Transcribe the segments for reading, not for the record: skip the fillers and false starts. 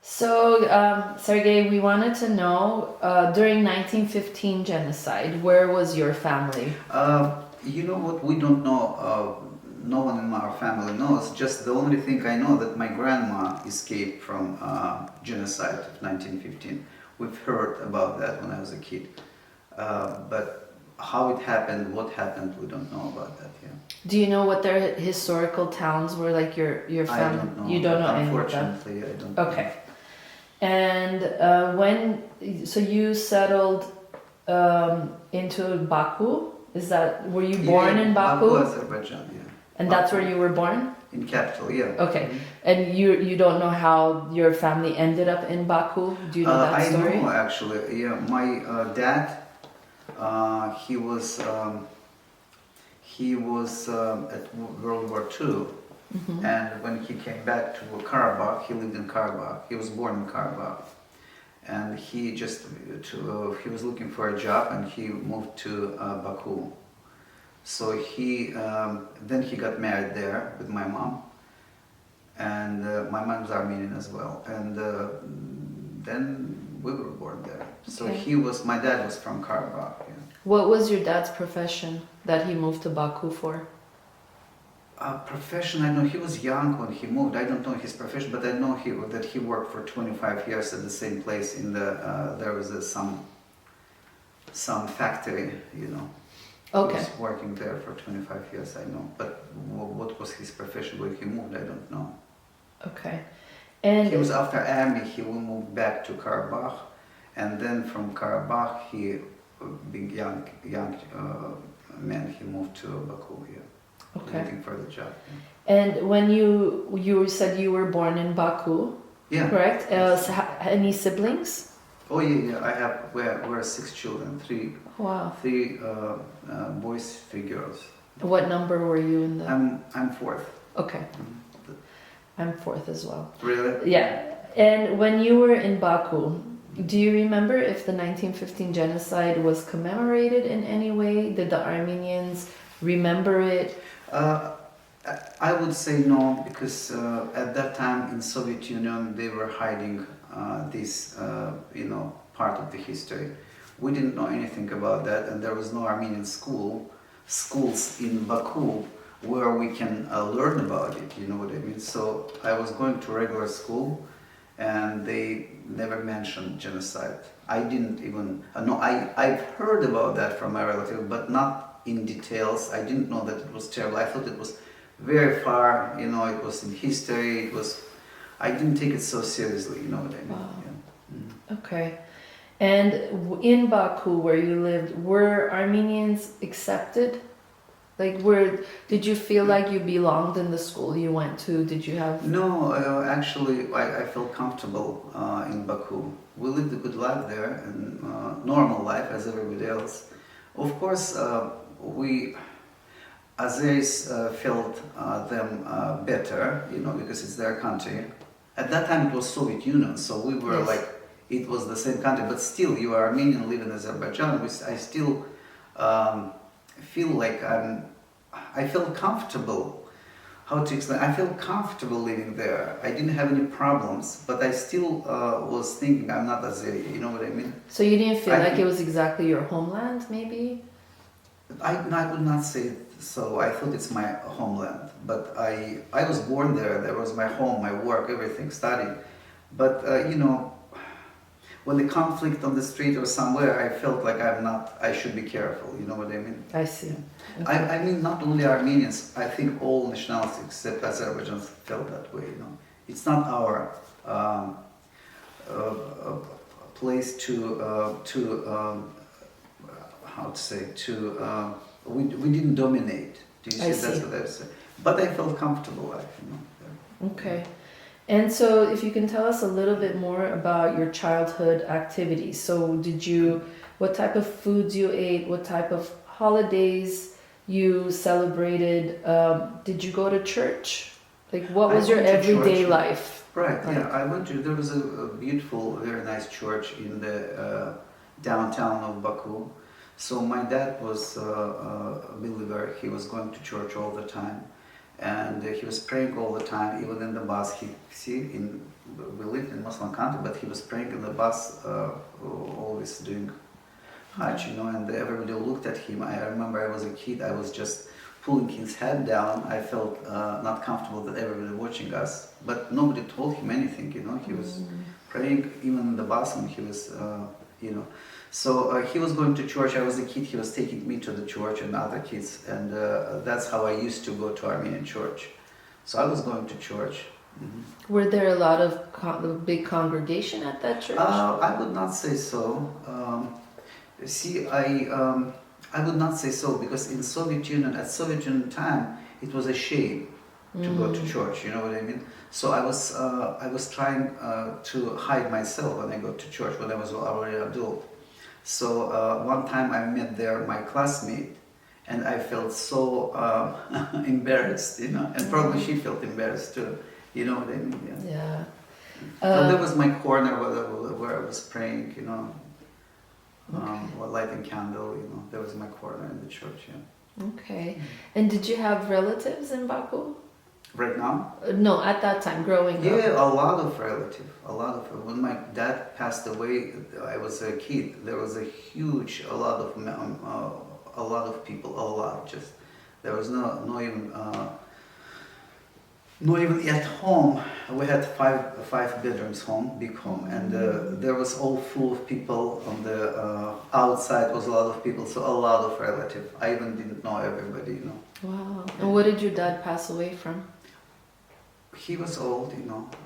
So, Sergey, we wanted to know during 1915 genocide, where was your family? You know what? We don't know. No one in our family knows. Just the only thing I know that my grandma escaped from genocide of 1915. We've heard about that when I was a kid, but how it happened, what happened, we don't know about that. Yeah, Do you know what their historical towns were like? Your I family? don't know. You don't know any of them. Unfortunately, I don't. Okay. And so you settled into Baku? Were you born in Baku? Baku, Azerbaijan. Yeah. And Baku. that's where you were born? In capital, yeah. Okay. And you don't know how your family ended up in Baku? Do you know that story? I know actually. Yeah, my dad, he was at World War II, and when he came back to Karabakh, he lived in Karabakh. He was born in Karabakh, and he was looking for a job, and he moved to Baku. So then he got married there with my mom, and my mom's Armenian as well, and then we were born there. So Okay. my dad was from Karabakh. Yeah. What was your dad's profession that he moved to Baku for? Profession, I know he was young when he moved. I don't know his profession, but I know that he worked for 25 years at the same place. There was some factory, you know. Okay. He was working there for 25 years, I know. But what was his profession when he moved, I don't know. Okay. And He was after army, he moved back to Karabakh, and then from Karabakh, big young man, he moved to Baku, yeah. Okay. Looking for the job. Yeah. And when you said you were born in Baku, Yeah. correct? Yes. Any siblings? Oh yeah. We're 6 children, three Wow. boys, 3 girls. What number were you in the? I'm fourth. Okay. I'm fourth as well. Really? Yeah. And when you were in Baku, do you remember if the 1915 genocide was commemorated in any way? Did the Armenians remember it? I would say no, because at that time in Soviet Union they were hiding this part of the history. We didn't know anything about that, and there was no Armenian schools in Baku where we can learn about it, you know what I mean? So I was going to regular school, and they never mentioned genocide. I didn't even know. I've heard about that from my relative, but not in details. I didn't know that it was terrible. I thought it was very far, you know, it was in history, I didn't take it so seriously, you know what I mean? Wow. Yeah. Okay. And in Baku, where you lived, were Armenians accepted? Did you feel like you belonged in the school you went to? Did you have? No, actually, I felt comfortable in Baku. We lived a good life there, and normal life as everybody else. Of course, we Azeris felt them better, you know, because it's their country. At that time, it was Soviet Union, so we were Yes. like, it was the same country, but still, you are Armenian, live in Azerbaijan. I still feel like I felt comfortable. How to explain? I feel comfortable living there. I didn't have any problems, but I still was thinking I'm not Azeri. You know what I mean? So you didn't feel like it was exactly your homeland, maybe? I would not say so. I thought it's my homeland, but I was born there. That was my home, my work, everything, studying. But you know, when the conflict on the street or somewhere, I felt like I should be careful. You know what I mean? I see. Okay. I mean, not only Armenians, I think all nationalities except Azerbaijan felt that way, you know. It's not our place we didn't dominate. Do you see? That's what I was saying. But I felt comfortable life, you know. There. Okay. And so if you can tell us a little bit more about your childhood activities. So what type of foods you ate, what type of holidays you celebrated, did you go to church? Like what was your everyday life? Right, yeah, I went to, there was a beautiful, very nice church in the downtown of Baku. So my dad was a believer, he was going to church all the time. and he was praying all the time, even in the bus. We lived in Muslim country, but he was praying in the bus, always doing Hajj, and everybody looked at him. I remember I was a kid, I was just pulling his head down. I felt not comfortable that everybody watching us, but nobody told him anything, He was praying even in the bus, and he was, So he was going to church. I was a kid. He was taking me to the church and other kids, and that's how I used to go to Armenian church. So I was going to church. Mm-hmm. Were there a lot of big congregation at that church? I would not say so. I would not say so, because in at Soviet Union time, it was a shame to go to church. You know what I mean? So I was trying to hide myself when I go to church when I was already adult. So one time I met there my classmate, and I felt so embarrassed, and probably she felt embarrassed too. You know what I mean? Yeah. So that was my corner where I was praying, or lighting candle, that was my corner in the church, yeah. Okay. And did you have relatives in Baku? Right now? No, at that time, growing up. Yeah, a lot of relatives. When my dad passed away, I was a kid. There was a lot of people, just. There was no even at home. We had five bedrooms home, big home, and there was all full of people. On the outside was a lot of people, so a lot of relatives. I even didn't know everybody, Wow. And what did your dad pass away from? He was old,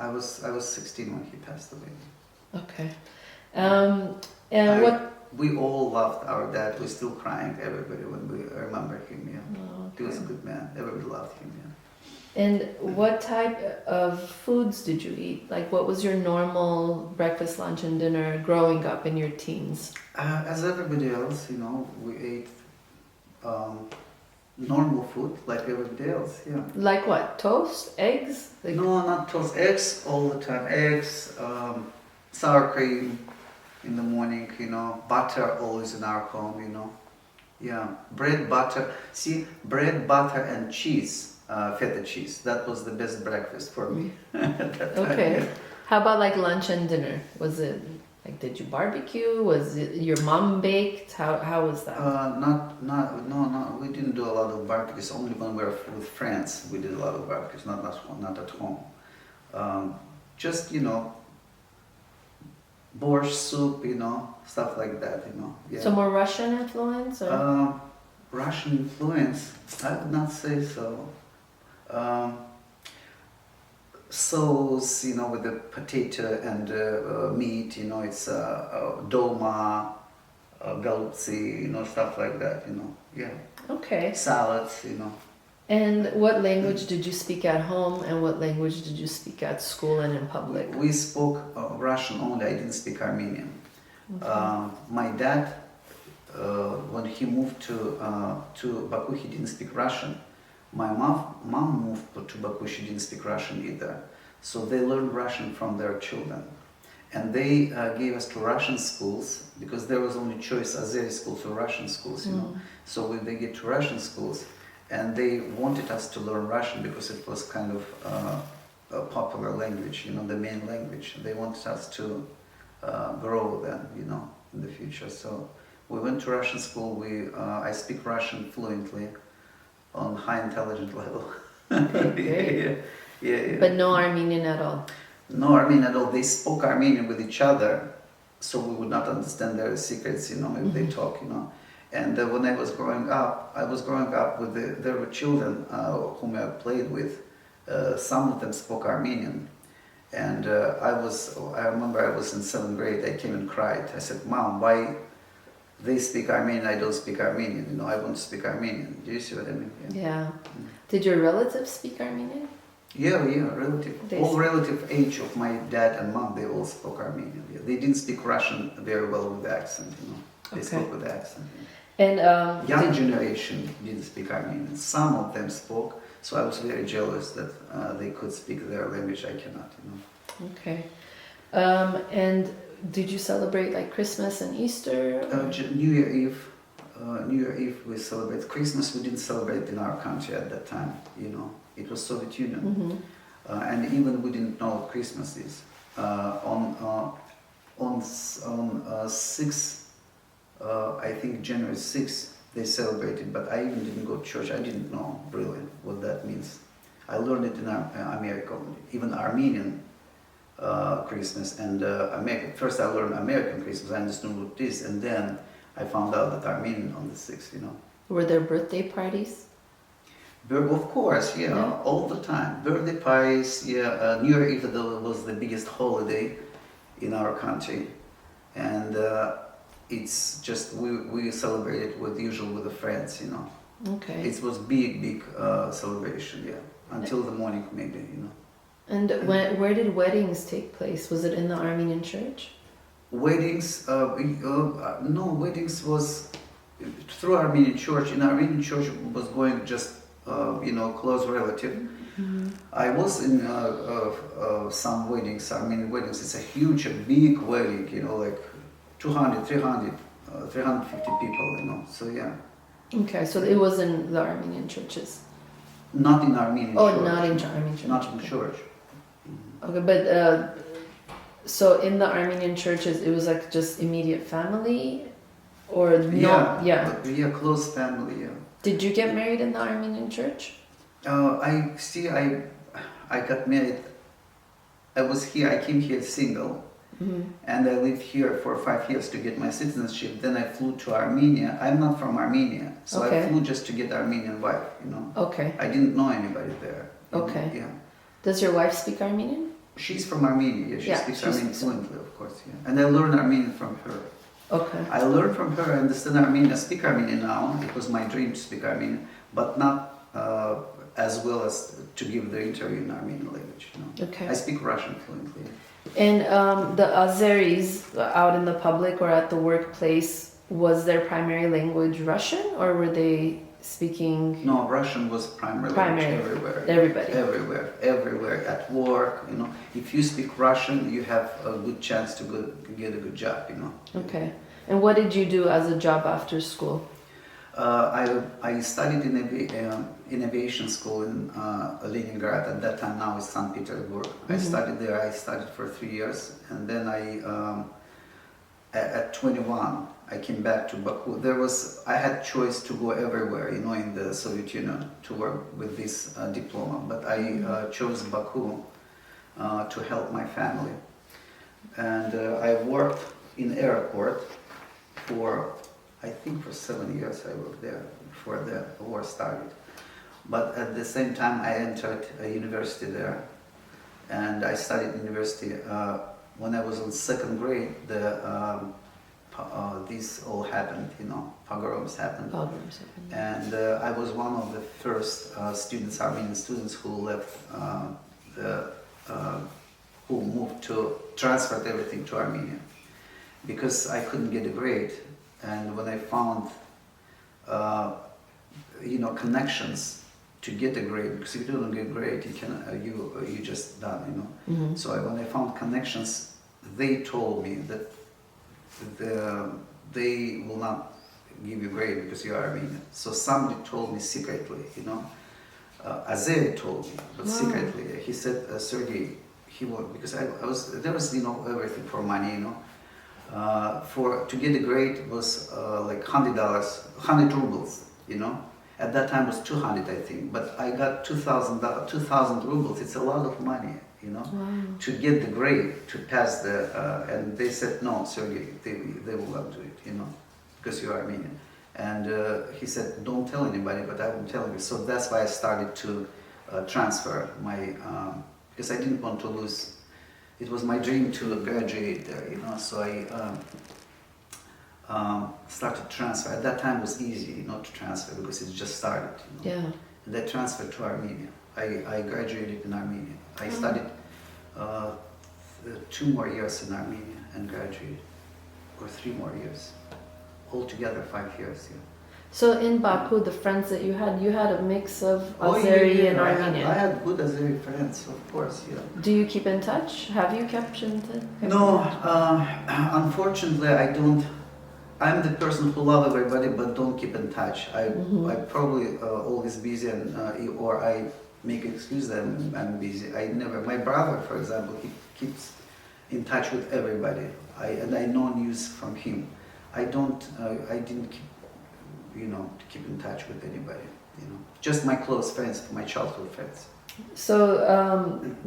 I was 16 when he passed away. Okay. And we all loved our dad. We're still crying, everybody, when we remember him, yeah. Oh, okay. He was a good man. Everybody loved him, yeah. And what type of foods did you eat? Like, what was your normal breakfast, lunch, and dinner growing up in your teens? As everybody else, we ate normal food like everybody else, yeah. Like what? Toast? Eggs? No, not toast. Eggs all the time. Eggs, sour cream in the morning, butter always in our home, Yeah, bread, butter. See, bread, butter, and cheese. Feta cheese. That was the best breakfast for me at that time. Okay. Yeah. How about like lunch and dinner? Was it like, did you barbecue? Was it your mom baked? How was that? No. We didn't do a lot of barbecues. Only when we were with friends we did a lot of barbecues. Not at home. Just borscht soup, stuff like that. Yeah. So more Russian influence, or? Russian influence? I would not say so. Sauce, with the potato and meat, it's doma, galupsi, stuff like that, yeah. Okay. Salads, And what language did you speak at home, and what language did you speak at school and in public? We spoke Russian only. I didn't speak Armenian. Okay. My dad, when he moved to Baku, he didn't speak Russian. My mom moved to Baku, she didn't speak Russian either. So they learned Russian from their children. And they gave us to Russian schools, because there was only choice Azeri schools or Russian schools, So when they get to Russian schools, and they wanted us to learn Russian because it was kind of a popular language, the main language. They wanted us to grow then, in the future. So we went to Russian school. I speak Russian fluently on high intelligent level. Okay, yeah. But no Armenian at all? No Armenian at all. They spoke Armenian with each other, so we would not understand their secrets, if they talk, And when I was growing up, with there were children whom I played with. Some of them spoke Armenian. And I remember I was in 7th grade, I came and cried. I said, Mom, why they speak Armenian, I don't speak Armenian, I want to speak Armenian. Do you see what I mean? Yeah. Did your relatives speak Armenian? Yeah, all relative age of my dad and mom, they all spoke Armenian. Yeah. They didn't speak Russian very well with the accent, They spoke with the accent. And young generation didn't speak Armenian. Some of them spoke, so I was very jealous that they could speak their language. I cannot, Okay. And did you celebrate like Christmas and Easter? New Year Eve we celebrate. Christmas we didn't celebrate in our country at that time, It was Soviet Union. Mm-hmm. And even we didn't know what Christmas is. On 6, I think January 6th, they celebrated, but I even didn't go to church. I didn't know really what that means. I learned it in America, even Armenian Christmas and American. First I learned American Christmas, I understood what it is, and then I found out that Armenian on the 6th, you know. Were there birthday parties? Of course, yeah, Yeah. all the time. Birthday parties, yeah. New Year Eve was the biggest holiday in our country, and it's just we celebrate it usually with the friends, you know. Okay. It was big celebration, yeah, until the morning maybe, you know. And where did weddings take place? Was it in the Armenian church? Weddings, no, weddings was through Armenian church. In Armenian church was going just, you know, close relative. Mm-hmm. I was in some weddings, Armenian weddings. It's a huge, a big wedding, you know, like 200, 300, 350 people, you know, so yeah. Okay, so it was in the Armenian churches. Not in Armenian Oh, church. not in Armenian church. Not in Okay. church. Okay, but so in the Armenian churches, it was like just immediate family, or no? Yeah. Yeah, close family, yeah. Did you get married in the Armenian church? I got married. I came here single, Mm-hmm. and I lived here for 5 years to get my citizenship. Then I flew to Armenia. I'm not from Armenia, so Okay. I flew just to get Armenian wife, you know. Okay. I didn't know anybody there. you know, Okay. Yeah. Does your wife speak Armenian? She's from Armenia, yeah. She Yeah, speaks she Armenian speaks- fluently, of course, yeah. And I learned Armenian from her. Okay. I learned from her, I understand Armenian, I speak Armenian now. It was my dream to speak Armenian, but not as well as to give the interview in Armenian language, you know. Okay. I speak Russian fluently. And the Azeris out in the public or at the workplace, was their primary language Russian, or were they speaking No, Russian was primary Primary. language everywhere. everybody? Everywhere, at work, you know. If you speak Russian, you have a good chance to get a good job, you know. Okay. And what did you do as a job after school? I studied in aviation school in Leningrad. At that time, now it's St. Petersburg. I studied there. I studied for 3 years, and then at 21, I came back to Baku. I had choice to go everywhere, you know, in the Soviet Union to work with this diploma, but I chose Baku to help my family, and I worked in airport I think for 7 years I worked there before the war started. But at the same time I entered a university there, and I studied university. When I was in 2nd grade, this all happened, you know, pogroms happened. Pogroms happened. And I was one of the first students, Armenian students, who left, who moved transferred everything to Armenia, because I couldn't get a grade. And when I found, you know, connections to get a grade, because if you don't get a grade, you just done, you know. Mm-hmm. So when I found connections, they told me that they will not give you grade because you are Armenian. So somebody told me secretly, you know. Azeri told me, but secretly. He said, Sergey, he won't, because there was, you know, everything for money, you know. To get a grade was like $100, 100 rubles, you know. At that time it was 200, I think, but I got 2,000 rubles. It's a lot of money, you know, to get the grade, to pass and they said, no, Sergey, they will not do it, you know, because you are Armenian. And he said, don't tell anybody, but I will tell you. So that's why I started to transfer my, because I didn't want to lose. It was my dream to graduate there, you know, so I started transfer. At that time it was easy not to transfer because it just started, you know. Yeah. And I transferred to Armenia. I graduated in Armenia. I studied 2 more years in Armenia and graduated, or 3 more years. Altogether 5 years, yeah. So in Baku, the friends that you had a mix of Azeri and Armenian. I had good Azeri friends, of course, yeah. Do you keep in touch? Have you kept in touch? No, unfortunately I don't. I'm the person who love everybody but don't keep in touch. I probably always busy, and or I make excuse that I'm busy. I never. My brother, for example, he keeps in touch with everybody. And I know news from him. I don't. I didn't keep, keep in touch with anybody. Just my close friends, my childhood friends. So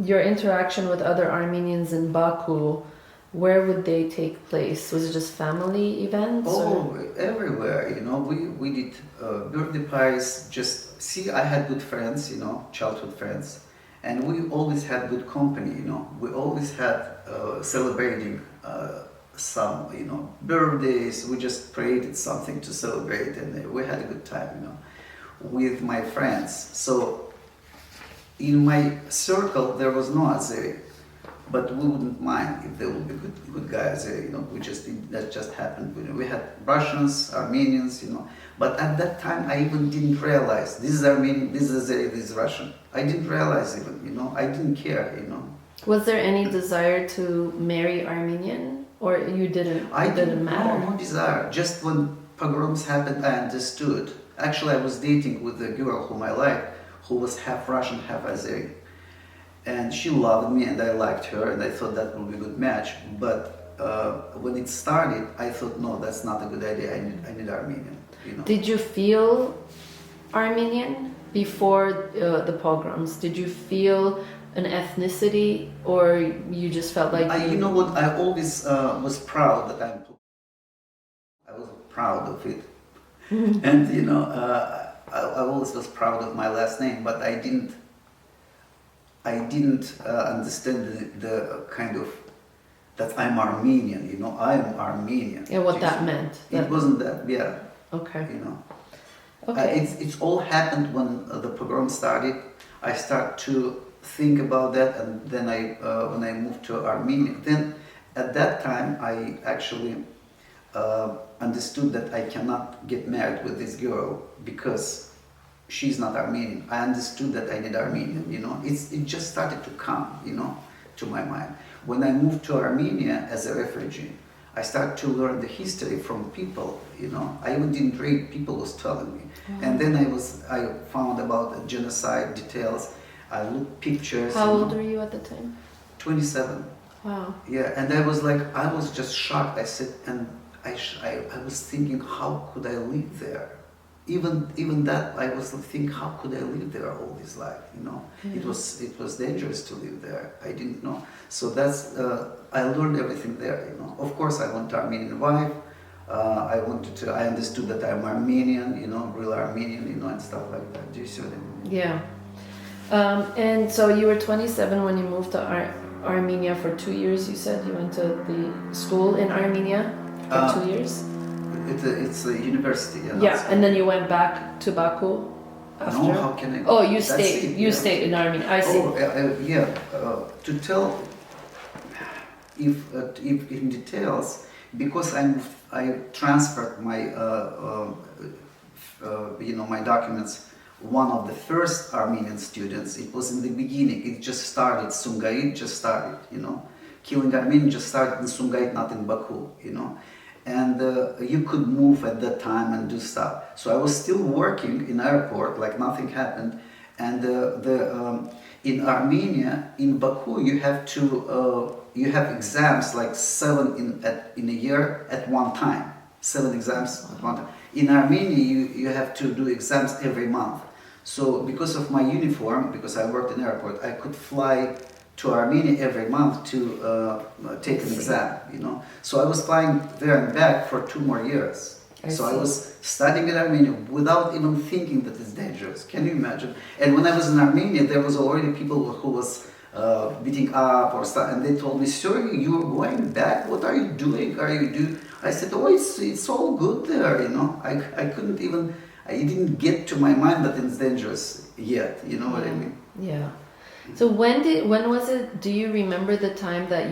your interaction with other Armenians in Baku, where would they take place? Was it just family events? Oh, everywhere. We did birthday parties. Just see, I had good friends. Childhood friends, and we always had good company. We always had celebrating some birthdays. We just created something to celebrate, and we had a good time. With my friends. So in my circle there was no Azeri, but we wouldn't mind if there would be good guys there. That just happened. We had Russians, Armenians, but at that time I even didn't realize this is Armenian, this is Azeri, this is Russian. I didn't realize even. I didn't care. Was there any desire to marry Armenian, or you didn't? It didn't matter. No desire. Just when pogroms happened, I understood. Actually, I was dating with a girl whom I liked, who was half Russian, half Azeri. And she loved me and I liked her, and I thought that would be a good match. But when it started, I thought, no, that's not a good idea. I need Armenian. Did you feel Armenian before the pogroms? Did you feel an ethnicity, or you just felt like... You know what, I always was proud that I was proud of it. And I always was proud of my last name, but I didn't understand the kind of that I'm Armenian. I am Armenian. Yeah, what that meant. It wasn't that. Yeah. Okay. Okay. It's all happened when the program started. I start to think about that, and then when I moved to Armenia, then at that time I actually understood that I cannot get married with this girl because she's not Armenian. I understood that I need Armenian. It just started to come, to my mind. When I moved to Armenia as a refugee, I started to learn the history from people. I even didn't read. People was telling me, and then I found about the genocide details. I looked pictures. How old were you at the time? 27. Wow. Yeah, and I was just shocked. I said, and I was thinking, how could I live there? Even that, I was thinking, how could I live there all this life? It was dangerous to live there. I didn't know. So I learned everything there. Of course, I want an Armenian wife. I understood that I'm Armenian. Real Armenian. And stuff like that. Do you see what I mean? Yeah. And so you were 27 when you moved to Armenia for 2 years. You said you went to the school in Armenia for 2 years. It's a university. Yeah, and then you went back to Baku after? No, how can I? Oh, you stayed. You stayed in Armenia. I see. Oh, to tell if in details, because I transferred my my documents. One of the first Armenian students. It was in the beginning. It just started. Sumgait just started. Killing Armenians just started in Sumgait, not in Baku. And you could move at that time and do stuff. So I was still working in airport, like nothing happened. And in Armenia, in Baku, you have exams like 7 in a year at one time. 7 exams at one time. In Armenia, you have to do exams every month. So because of my uniform, because I worked in airport, I could fly to Armenia every month to take an exam, So I was flying there and back for 2 more years. I was studying in Armenia without even thinking that it's dangerous. Can you imagine? And when I was in Armenia, there was already people who was beating up or stuff, and they told me, "Sergey, you're going back. What are you doing? I said, "Oh, it's all good there." I didn't get to my mind that it's dangerous yet. You know what I mean? Yeah. So when was it? Do you remember the time that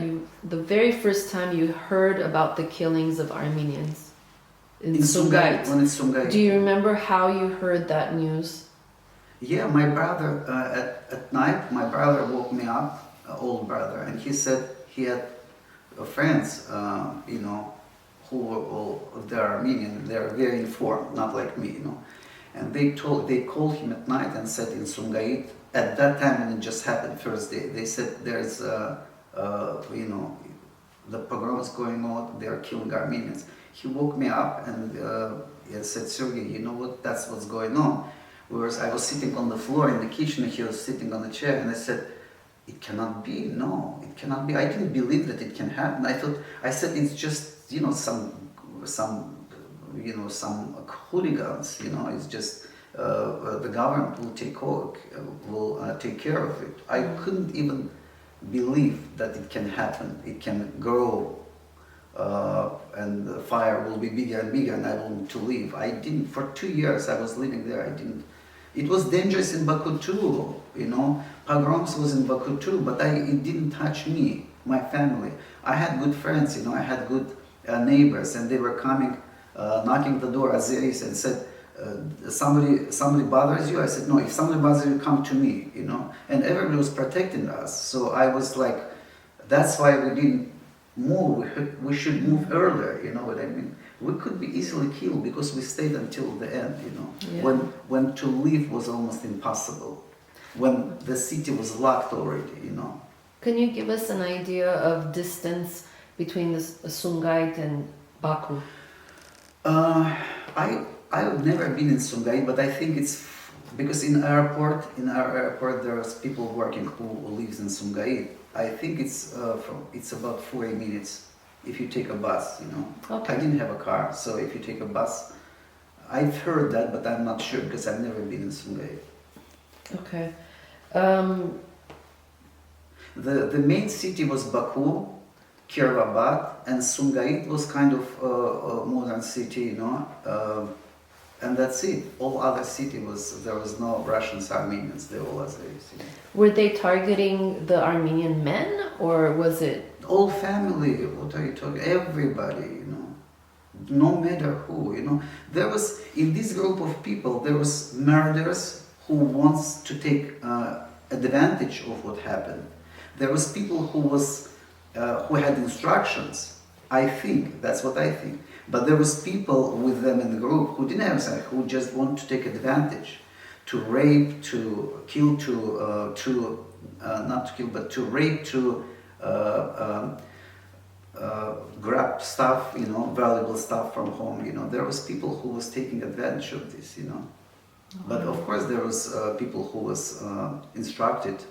the very first time you heard about the killings of Armenians in Sumgait? When it's Sumgait. Do you remember how you heard that news? Yeah, my brother at night. My brother woke me up, old brother, and he said he had friends, who were all they're Armenian. They're very informed, not like me, And they called him at night and said in Sumgait at that time when it just happened first, they said there's you know, the pogroms going on, they are killing Armenians. He woke me up and he said, Sergey, you know what, that's what's going on. I was sitting on the floor in the kitchen, he was sitting on the chair, and I said, it cannot be, no, it cannot be. I didn't believe that it can happen. I said, it's just, you know, some hooligans, you know, it's just the government will take care of it. I couldn't even believe that it can happen. It can grow, and the fire will be bigger and bigger, and I will need to leave. I didn't, for 2 years I was living there, I didn't. It was dangerous in Baku too, you know. Pogroms was in Baku too, but it didn't touch me, my family. I had good friends, you know, I had good neighbors, and they were coming, knocking the door, Azeris, and said, somebody bothers you? I said, no, if somebody bothers you, come to me, you know. And everybody was protecting us. So I was like, that's why we didn't move. We should move earlier, you know what I mean? We could be easily killed because we stayed until the end, you know. Yeah. When to leave was almost impossible. When the city was locked already, you know. Can you give us an idea of distance between the Sumgait and Baku? I've never been in Sumgait, but I think it's because in our airport there's people working who lives in Sumgait. I think it's about 40 minutes if you take a bus, you know. Okay. I didn't have a car, so if you take a bus, I've heard that, but I'm not sure because I've never been in Sumgait. Okay. The main city was Baku, Kirovabad, and Sumgait was kind of a modern city, you know, and that's it. All other city there was no Russians, Armenians, they all Azeris. You know. Were they targeting the Armenian men, or was it? All family, what are you talking, everybody, you know, no matter who, you know. There was, in this group of people, there was murderers who wants to take advantage of what happened. There was people who had instructions, I think, that's what I think. But there was people with them in the group who didn't have sex, who just want to take advantage, to rape, to kill, not to kill, but to rape, to grab stuff, you know, valuable stuff from home, you know. There was people who was taking advantage of this, you know. But of course there was people who was instructed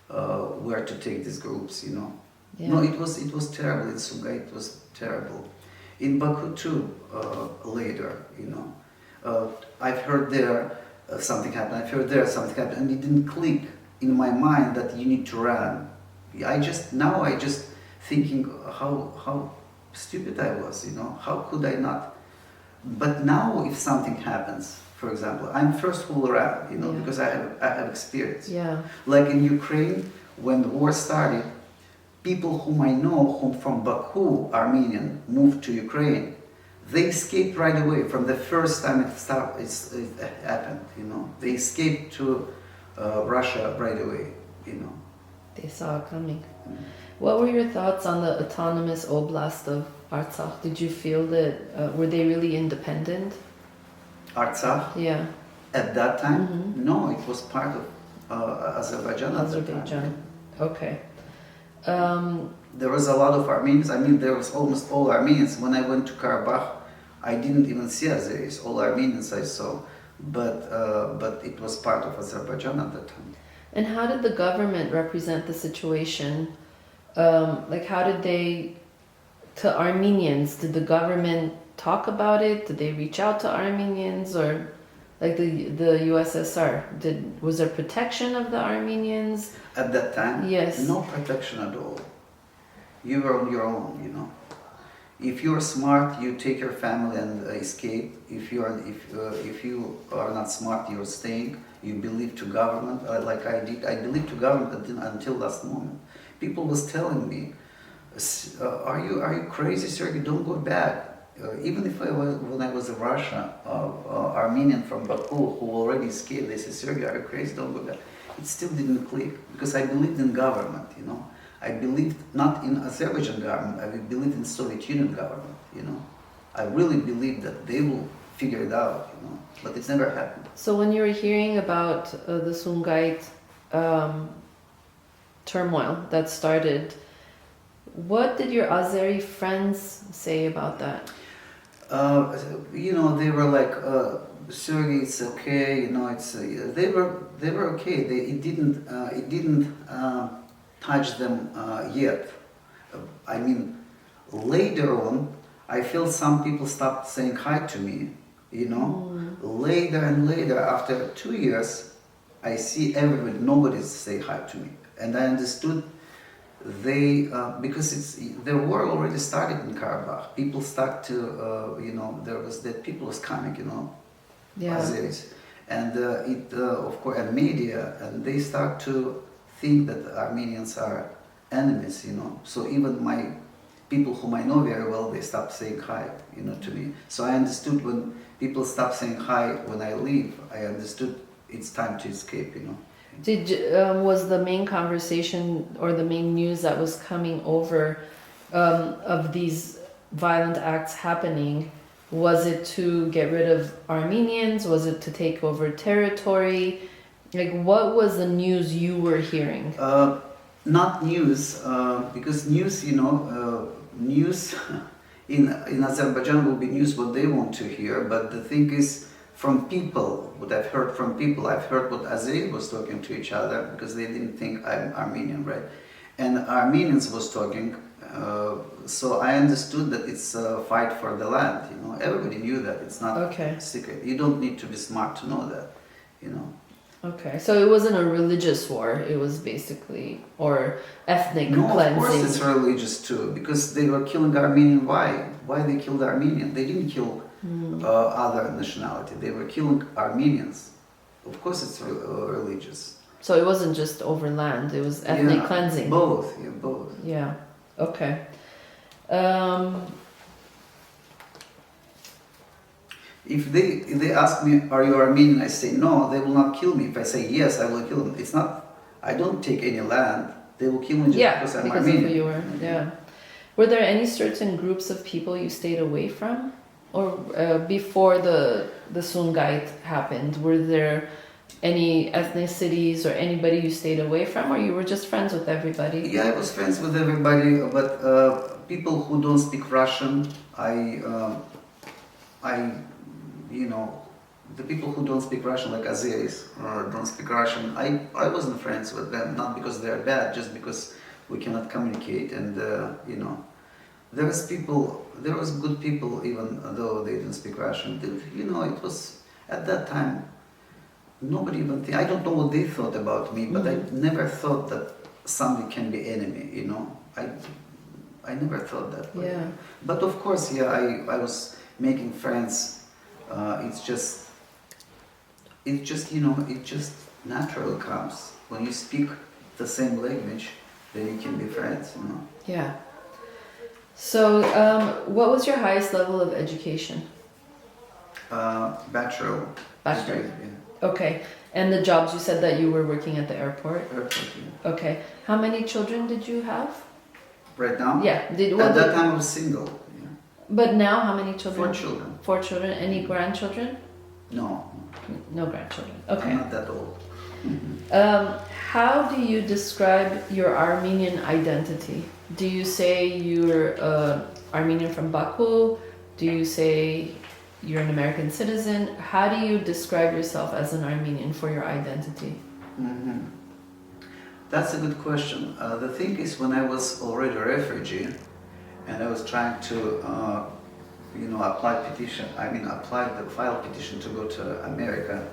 where to take these groups, you know. Yeah. No, it was terrible in Sumgait. It was terrible. In Baku too, later, you know. I've heard there something happened. I've heard there something happened, and it didn't click in my mind that you need to run. I just thinking how stupid I was, you know. How could I not? But now, if something happens, for example, I'm first who will run, you know, Yeah. because I have experience. Yeah. Like in Ukraine, when the war started, people whom I know, whom from Baku, Armenian, moved to Ukraine, they escaped right away from the first time it happened, you know. They escaped to Russia right away, you know. They saw it coming. What were your thoughts on the autonomous oblast of Artsakh? Did you feel that, were they really independent? Artsakh, Yeah. at that time, Mhm. no, it was part of Azerbaijan at that time. Azerbaijan. Okay. There was a lot of Armenians. I mean, there was almost all Armenians. When I went to Karabakh, I didn't even see Azeris. All Armenians I saw, but it was part of Azerbaijan at that time. And how did the government represent the situation? Like, how did they, to Armenians, did the government talk about it? Did they reach out to Armenians, or like the USSR? Was there protection of the Armenians? At that time, Yes. no protection at all. You were on your own, you know. If you're smart, you take your family and escape. If you are not smart, you're staying. You believe to government, like I did. I believed to government until last moment. People was telling me, "Are you crazy, Sergey? Don't go back." Even if when I was in Russia, Armenian from Baku who already escaped, they said, "Sergey, are you crazy? Don't go back." It still didn't click because I believed in government, you know. I believed not in Azerbaijan government, I believed in Soviet Union government, you know. I really believed that they will figure it out, you know, but it never happened. So when you were hearing about the Sumgait um, turmoil that started. What did your Azeri friends say about that? They were like, Sergey, it's okay. It's they were okay. It didn't touch them yet. I mean, later on, I feel some people stopped saying hi to me. Later and later, after 2 years, I see everybody, nobody say hi to me, and I understood they because the war already started in Karabakh. People start to there was that people was coming, Yeah. Azeris, and it of course and media, and they start to think that Armenians are enemies, So even my people whom I know very well, they stop saying hi, to me. So I understood when people stop saying hi when I leave. I understood it's time to escape, Was the main conversation or the main news that was coming over of these violent acts happening? Was it to get rid of Armenians? Was it to take over territory? Like, what was the news you were hearing? Not news, because news, news in Azerbaijan will be news what they want to hear. But the thing is, from people, what I've heard from people, I've heard what Azeri was talking to each other because they didn't think I'm Armenian, right? And Armenians was talking, so I understood that it's a fight for the land, Everybody knew that, it's not secret. You don't need to be smart to know that, Okay, so it wasn't a religious war, it was basically, or ethnic No, cleansing. of course it's religious too, because they were killing Armenian. Why? Why they killed Armenian? They didn't kill other nationality. They were killing Armenians. Of course it's religious. So it wasn't just over land, it was ethnic cleansing. Both. Yeah, okay. If they ask me, are you Armenian? I say no, they will not kill me. If I say yes, I will kill them. It's not, I don't take any land. They will kill me just because I'm Armenian. Of who you were, yeah. Were there any certain groups of people you stayed away from? Or before the Sungait happened, were there any ethnicities or anybody you stayed away from, or you were just friends with everybody? Yeah, I was friends with everybody, but people who don't speak Russian, the people who don't speak Russian, like Azeris, don't speak Russian, I wasn't friends with them, not because they're bad, just because we cannot communicate, and there was good people even though they didn't speak Russian. It was, at that time, nobody even I don't know what they thought about me, but I never thought that somebody can be enemy, I never thought that way. Yeah. But of course, I was making friends. It's just naturally comes when you speak the same language, then you can be friends. Yeah. So, what was your highest level of education? Bachelor. Bachelor. Degree, Okay. And the jobs, you said that you were working at the airport? Airport, yeah. Okay. How many children did you have? Right now? Yeah. At that time I was single. Yeah. But now, how many children? 4 children. 4 children. Any grandchildren? No. No grandchildren. Okay. I'm not that old. How do you describe your Armenian identity? Do you say you're Armenian from Baku? Do you say you're an American citizen? How do you describe yourself as an Armenian for your identity? Mm-hmm. That's a good question. The thing is, when I was already a refugee, and I was trying to, file petition to go to America,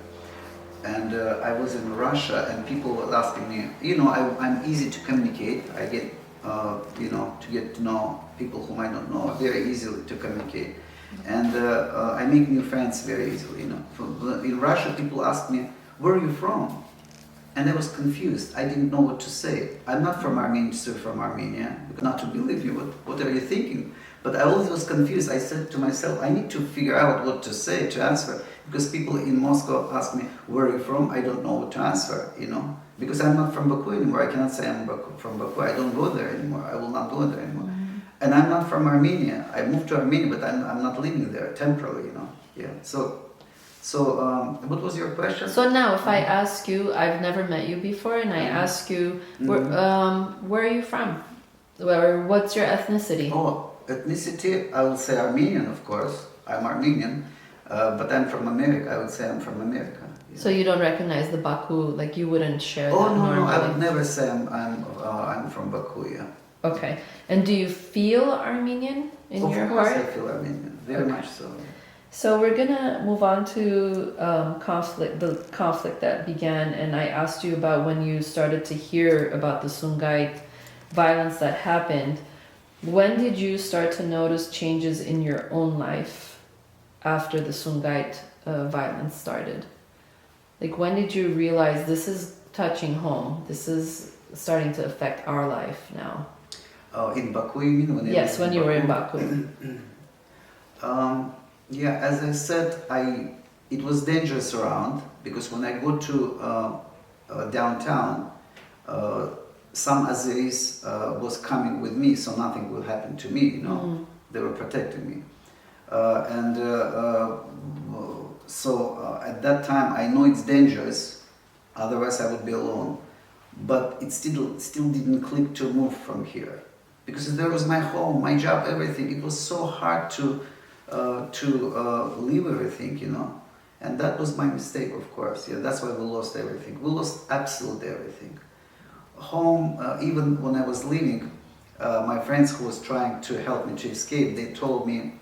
and I was in Russia, and people were asking me, I'm easy to communicate. I get, to get to know people whom I don't know very easily to communicate, and I make new friends very easily. In Russia, people ask me, where are you from? And I was confused. I didn't know what to say. I'm not from Armenia, so from Armenia. Not to believe you, what are you thinking? But I always was confused. I said to myself, I need to figure out what to say, to answer. Because people in Moscow ask me, where are you from? I don't know what to answer, Because I'm not from Baku anymore. I cannot say I'm from Baku. I don't go there anymore. I will not go there anymore. And I'm not from Armenia. I moved to Armenia, but I'm not living there temporarily, Yeah. So, what was your question? So now, if I ask you, I've never met you before, and I ask you, where are you from? What's your ethnicity? Oh, ethnicity, I would say Armenian, of course. I'm Armenian, but I'm from America. I would say I'm from America. Yeah. So you don't recognize the Baku, like you wouldn't share Oh, that no, normally? no, I would never say I'm from Baku, yeah. Okay. And do you feel Armenian in your Of course heart? I feel Armenian, very much so. So we're gonna move on to the conflict that began, and I asked you about when you started to hear about the Sungait violence that happened. When did you start to notice changes in your own life after the Sungait violence started? Like, when did you realize this is touching home? This is starting to affect our life now. In Baku, you mean? Yes, when you were in Baku. Yeah, as I said, it was dangerous around because when I go to downtown, some Azeris was coming with me, so nothing will happen to me. You know, they were protecting me, so at that time I know it's dangerous. Otherwise, I would be alone. But it still didn't click to move from here because there was my home, my job, everything. It was so hard to leave everything, you know, and that was my mistake, of course. Yeah, that's why we lost everything. We lost absolutely everything. Home, even when I was leaving, my friends who was trying to help me to escape, they told me,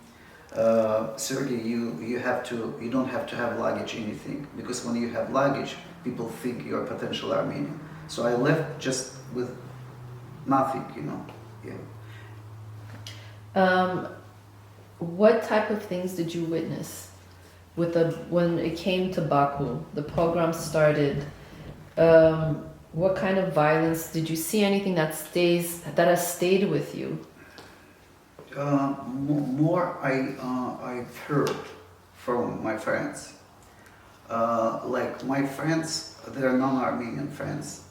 Sergey, you don't have to have luggage, anything, because when you have luggage, people think you're a potential Armenian. So I left just with nothing, you know. Yeah. What type of things did you witness when it came to Baku? The pogrom started. What kind of violence did you see? Anything that has stayed with you? More I've heard from my friends. Like my friends, they're non-Armenian friends,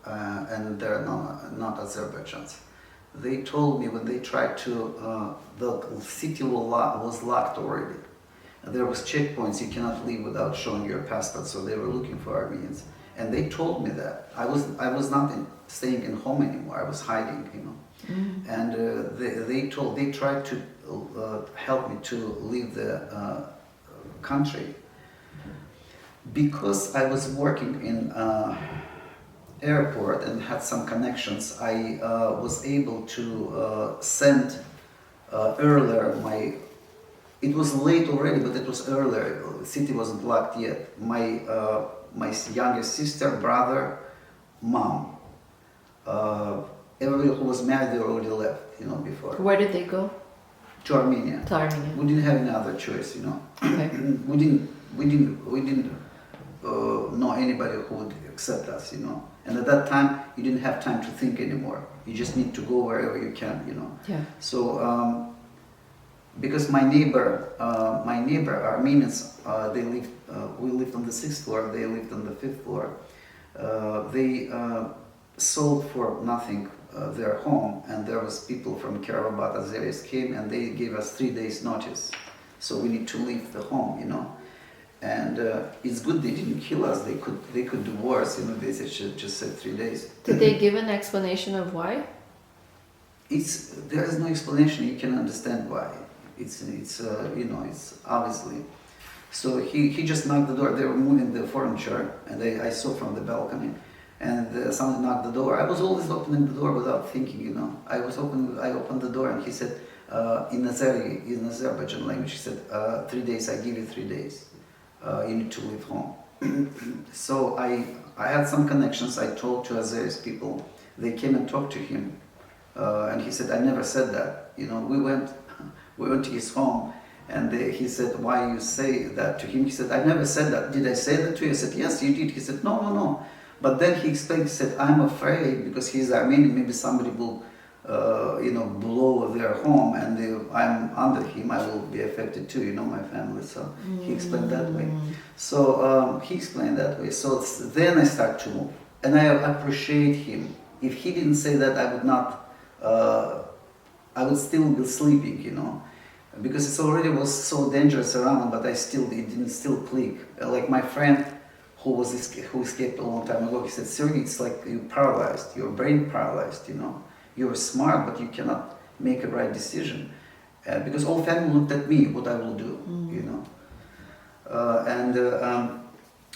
and they're not Azerbaijans. They told me when they tried to, the city was locked already. There was checkpoints, you cannot leave without showing your passport, so they were looking for Armenians. And they told me that. I was not staying in home anymore, I was hiding, you know. And they tried to help me to leave the country. Because I was working in airport and had some connections, I was able to send earlier it was late already, but it was earlier, the city wasn't locked yet. My youngest sister, brother, mom, everybody who was married, they already left, you know, before. Where did they go? To Armenia. To Armenia. We didn't have any other choice, you know. Okay. we didn't know anybody who would accept us, you know. And at that time, you didn't have time to think anymore. You just need to go wherever you can, you know. Yeah. So, because my neighbor Armenians, we lived on the 6th floor, they lived on the 5th floor. They sold for nothing their home, and there was people from Karabat, Azeris came, and they gave us 3 days notice. So we need to leave the home, you know. And it's good they didn't kill us. They could do worse. You know, they just said 3 days. Did they give an explanation of why? There is no explanation. You can understand why. It's you know, it's obviously. So he just knocked the door. They were moving the furniture, and I saw from the balcony, and someone knocked the door. I was always opening the door without thinking. You know, I opened the door, and he said in Azerbaijan language, he said 3 days. I give you 3 days. You need to leave home. So I had some connections. I talked to Azeris people. They came and talked to him, and he said, "I never said that." You know, we went to his home, and he said, "Why you say that to him?" He said, "I never said that. Did I say that to you?" I said, "Yes, you did." He said, "No, no, no." But then he explained. He said, "I'm afraid because he's Armenian. Maybe somebody will." You know, blow their home, and I'm under him, I will be affected too, you know, my family. So he explained that way. So he explained that way. So then I start to move, and I appreciate him. If he didn't say that, I would not. I would still be sleeping, you know. because it already was so dangerous around, but it didn't still click. Like my friend who escaped a long time ago, he said, Sergey, it's like you're paralyzed, your brain paralyzed, you know. You're smart, but you cannot make a right decision. Because all family looked at me, what I will do, you know.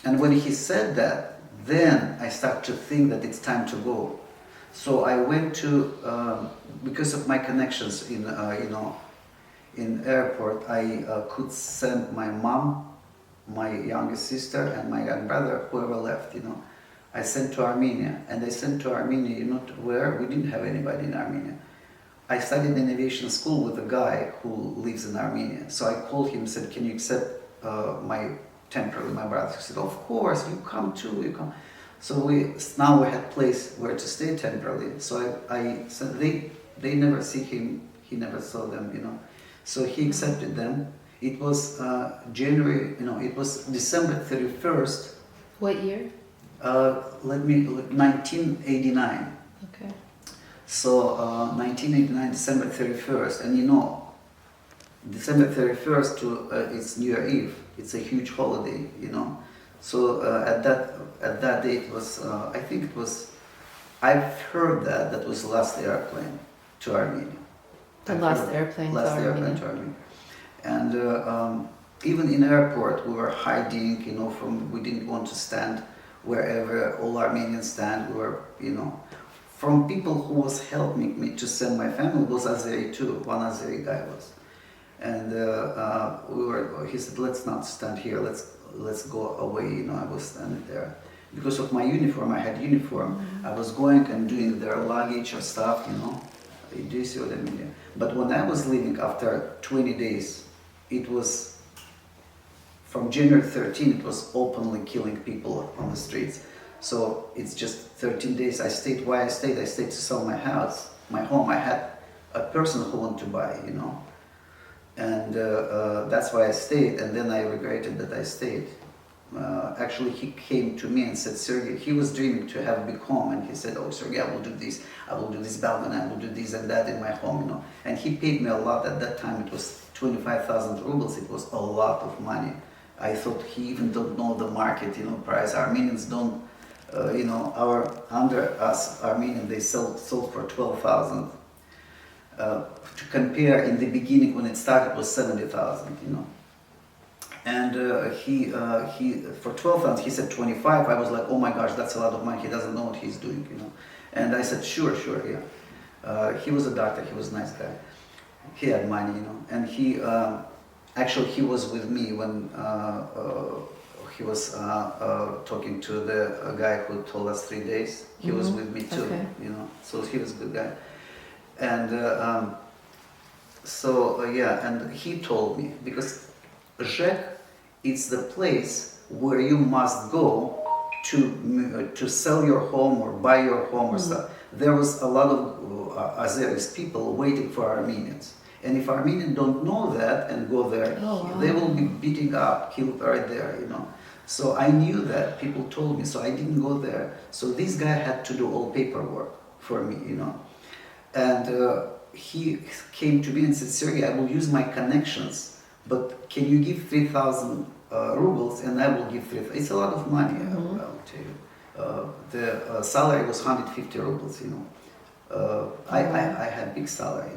And when he said that, then I started to think that it's time to go. So I went to, because of my connections in, you know, in airport, I could send my mom, my youngest sister, and my young brother, whoever left, you know. I sent to Armenia, and I sent to Armenia, you know, where we didn't have anybody in Armenia. I studied in aviation school with a guy who lives in Armenia. So I called him and said, can you accept my temporary, my brother? He said, of course, you come too, you come. So now we had place where to stay temporarily. So I said, they never see him, he never saw them, you know. So he accepted them. It was it was December 31st. What year? 1989. Okay. So 1989, December 31st, and you know, December 31st to it's New Year Eve. It's a huge holiday, you know. So at that day it was I think it was, I've heard that was the last airplane to Armenia. Last airplane to Armenia. And even in airport we were hiding, you know, we didn't want to stand wherever all Armenians stand. We were, you know, from people who was helping me to send my family was Azeri too. One Azeri guy was, and he said, let's not stand here. Let's go away. You know, I was standing there because of my uniform. I had uniform. I was going and doing their luggage or stuff. You know, do you see what I mean? But when I was leaving after 20 days, it was from January 13. It was openly killing people on the streets. So it's just 13 days. I stayed why I stayed. I stayed to sell my house, my home. I had a person who wanted to buy, you know, and that's why I stayed. And then I regretted that I stayed. Actually, he came to me and said, Sergey, he was dreaming to have a big home, and he said, oh, Sergey, I will do this balcony, I will do this and that in my home, you know. And he paid me a lot. At that time, it was 25,000 rubles. It was a lot of money. I thought he even don't know the market, you know, price. Armenians don't. You know, under us Armenian, they sold for 12,000. To compare, in the beginning when it started was 70,000. You know, and he for 12,000 he said 25. I was like, oh my gosh, that's a lot of money. He doesn't know what he's doing. You know, and I said sure, yeah. He was a doctor. He was a nice guy. He had money, you know, and he was with me when. He was talking to the guy who told us 3 days. He was with me too, you know. So he was a good guy, and and he told me, because Zhek is the place where you must go to sell your home or buy your home or stuff. There was a lot of Azeris people waiting for Armenians. And if Armenians don't know that and go there, they will be beating up, killed right there, you know. So I knew that, people told me, so I didn't go there. So this guy had to do all paperwork for me, you know. And he came to me and said, Sergey, I will use my connections, but can you give 3,000 rubles and I will give 3,000. It's a lot of money, I'll tell you. The salary was 150 rubles, you know. I had big salary.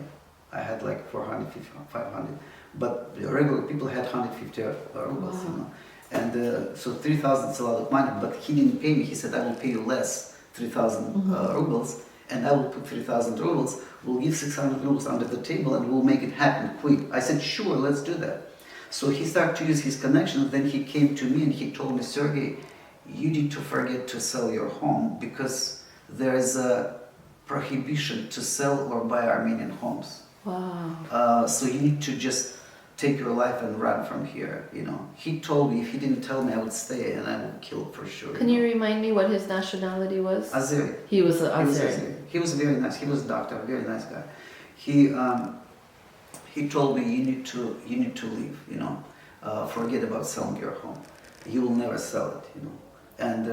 I had like 450, 500, but the regular people had 150 rubles, you know. And so 3,000 is a lot of money, but he didn't pay me. He said, I will pay you less, 3,000 rubles, and I will put 3,000 rubles. We'll give 600 rubles under the table and we'll make it happen quick. I said, sure, let's do that. So he started to use his connections. Then he came to me and he told me, Sergey, you need to forget to sell your home because there is a prohibition to sell or buy Armenian homes. Wow. So you need to just take your life and run from here, you know. He told me if he didn't tell me I would stay and I would kill for sure. Can you remind me what his nationality was? Azeri. He was Azeri. He was very nice. He was a doctor, a very nice guy. He told me you need to leave, you know. Forget about selling your home. You will never sell it, you know. And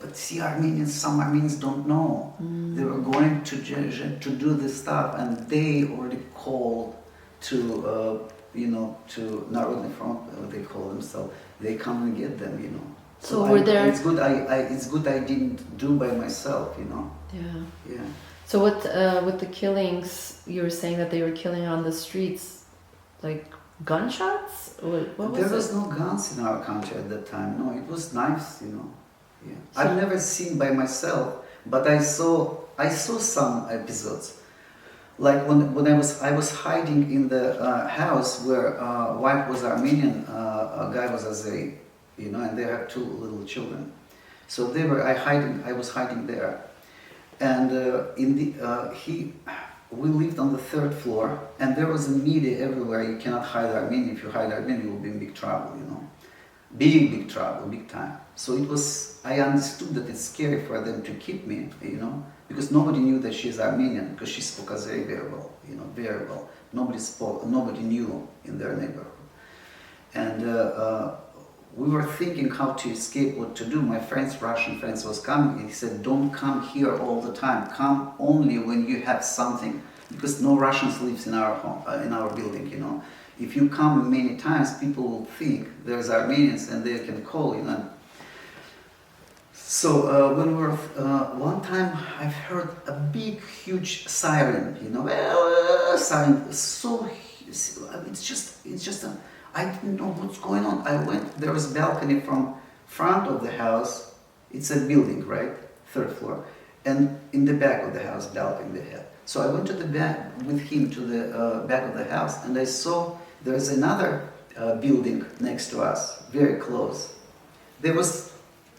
but see, some Armenians don't know. They were going to do this stuff, and they already called to to Народный front, they call themselves. They come and get them, So were there? It's good. It's good I didn't do by myself, Yeah. Yeah. So with the killings, you were saying that they were killing on the streets, like gunshots? What was There it? was no guns in our country at that time. No, it was knives, Yeah. So- I've never seen by myself, but I saw some episodes. Like when I was hiding in the house where wife was Armenian, a guy was Azeri, and they had 2 little children. So I was hiding there, and we lived on the 3rd floor, and there was a media everywhere. You cannot hide Armenian. If you hide Armenian, you will be in big trouble, big trouble, big time. So I understood that it's scary for them to keep me, because nobody knew that she's Armenian, because she spoke Azeri very well, very well. Nobody knew in their neighborhood. And we were thinking how to escape, what to do. My Russian friends was coming. He said, don't come here all the time. Come only when you have something, because no Russians lives in our home, in our building, If you come many times, people will think there's Armenians and they can call, So when we were, one time I've heard a big, huge siren, siren, it's just I didn't know what's going on. There was a balcony from front of the house, it's a building, right, 3rd floor, and in the back of the house, balcony they had. So I went to the back with him to the back of the house, and I saw there's another building next to us, very close. There was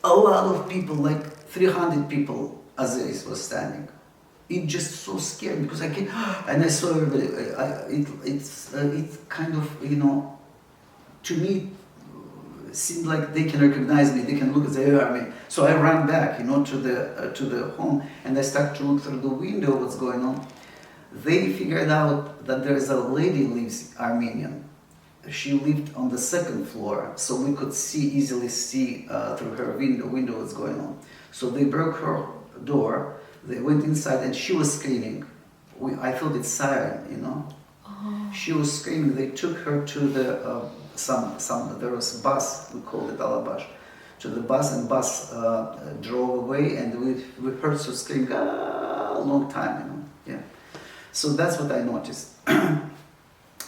a lot of people, like 300 people, Azeris was standing. It just so scared because I came and I saw everybody. It's kind of, to me, seemed like they can recognize me. They can look at the army. So I ran back, to the home, and I started to look through the window what's going on. They figured out that there is a lady lives Armenian. She lived on the 2nd floor, so we could easily see through her window what's going on. So they broke her door, they went inside, and she was screaming. I thought it's siren, Oh. She was screaming. They took her to the there was a bus, we called it Alabash, to the bus, and bus drove away, and we heard her scream a long time, Yeah. So that's what I noticed.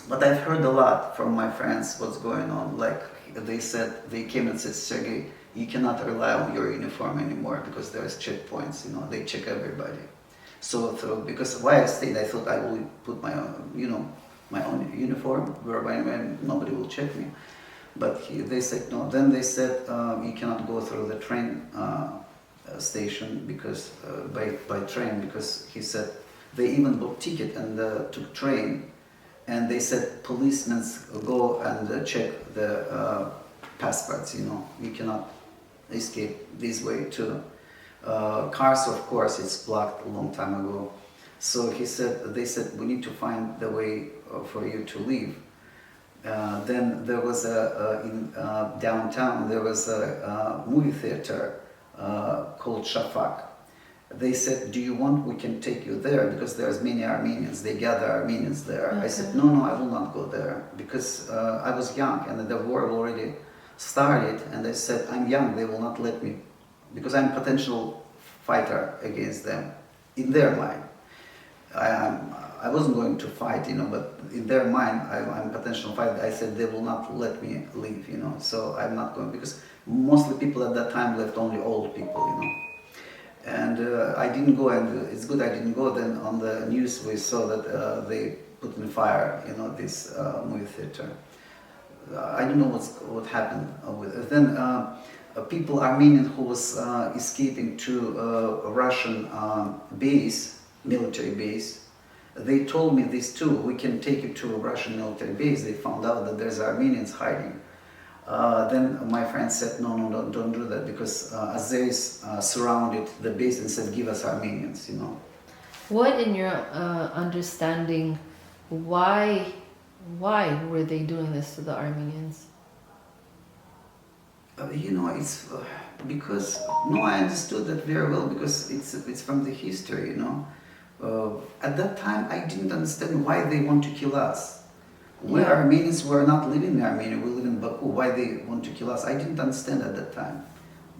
But I've heard a lot from my friends what's going on. Like they came and said, Sergey, you cannot rely on your uniform anymore because there's checkpoints, they check everybody. So because why I stayed, I thought I will put my own, my own uniform when nobody will check me. But they said no. Then they said you cannot go through the train station because by train, because he said they even bought ticket and took train. And they said policemen go and check the passports, you cannot escape this way too. Cars, of course, it's blocked a long time ago. So they said we need to find the way for you to leave. Then there was in downtown there was a movie theater called Shafak. They said, do you want, we can take you there, because there's many Armenians, they gather Armenians there. Okay. I said, no, I will not go there, because I was young and the war already started, and I said, I'm young, they will not let me, because I'm a potential fighter against them, in their mind. I wasn't going to fight, but in their mind, I'm a potential fighter. I said, they will not let me leave, so I'm not going, because mostly people at that time left only old people, And I didn't go, and it's good I didn't go. Then on the news we saw that they put in fire, this movie theater. I don't know what happened with it. Then people, Armenian who was escaping to a Russian base, military base, they told me this too. We can take you to a Russian military base. They found out that there's Armenians hiding. Then my friend said, no, don't do that, because Azeris surrounded the base and said, give us Armenians, What, in your understanding, why were they doing this to the Armenians? It's because, I understood that very well, because it's from the history, At that time, I didn't understand why they want to kill us. We Yeah. Armenians were not living in Armenia, we live in Baku. Why they want to kill us? I didn't understand at that time.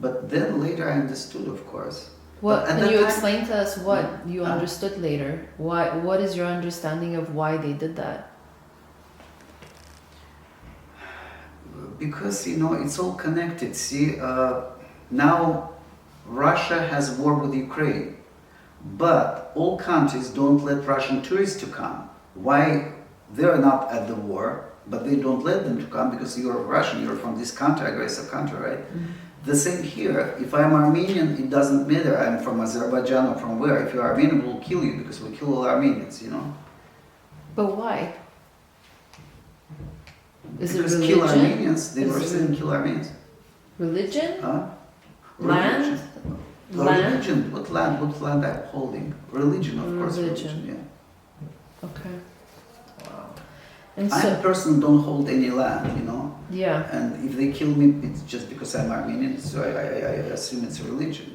But then later I understood, of course. What But at can that you time- explain to us what you Uh, understood later? Why? What is your understanding of why they did that? Because, it's all connected. See, now Russia has war with Ukraine, but all countries don't let Russian tourists to come. Why? They're not at the war, but they don't let them to come because you're Russian, you're from this country, aggressive country, right? The same here. If I'm Armenian, it doesn't matter. I'm from Azerbaijan or from where. If you're Armenian, we'll kill you because we kill all Armenians, But why? Is it Because kill religion? Armenians, they were Is it saying kill Armenians. Religion? Huh? Land? Religion. Land? Religion. What land I'm holding? Religion, of course. Religion. Yeah. Okay. And I so, personally don't hold any land, yeah. And if they kill me, it's just because I'm Armenian, so I assume it's a religion,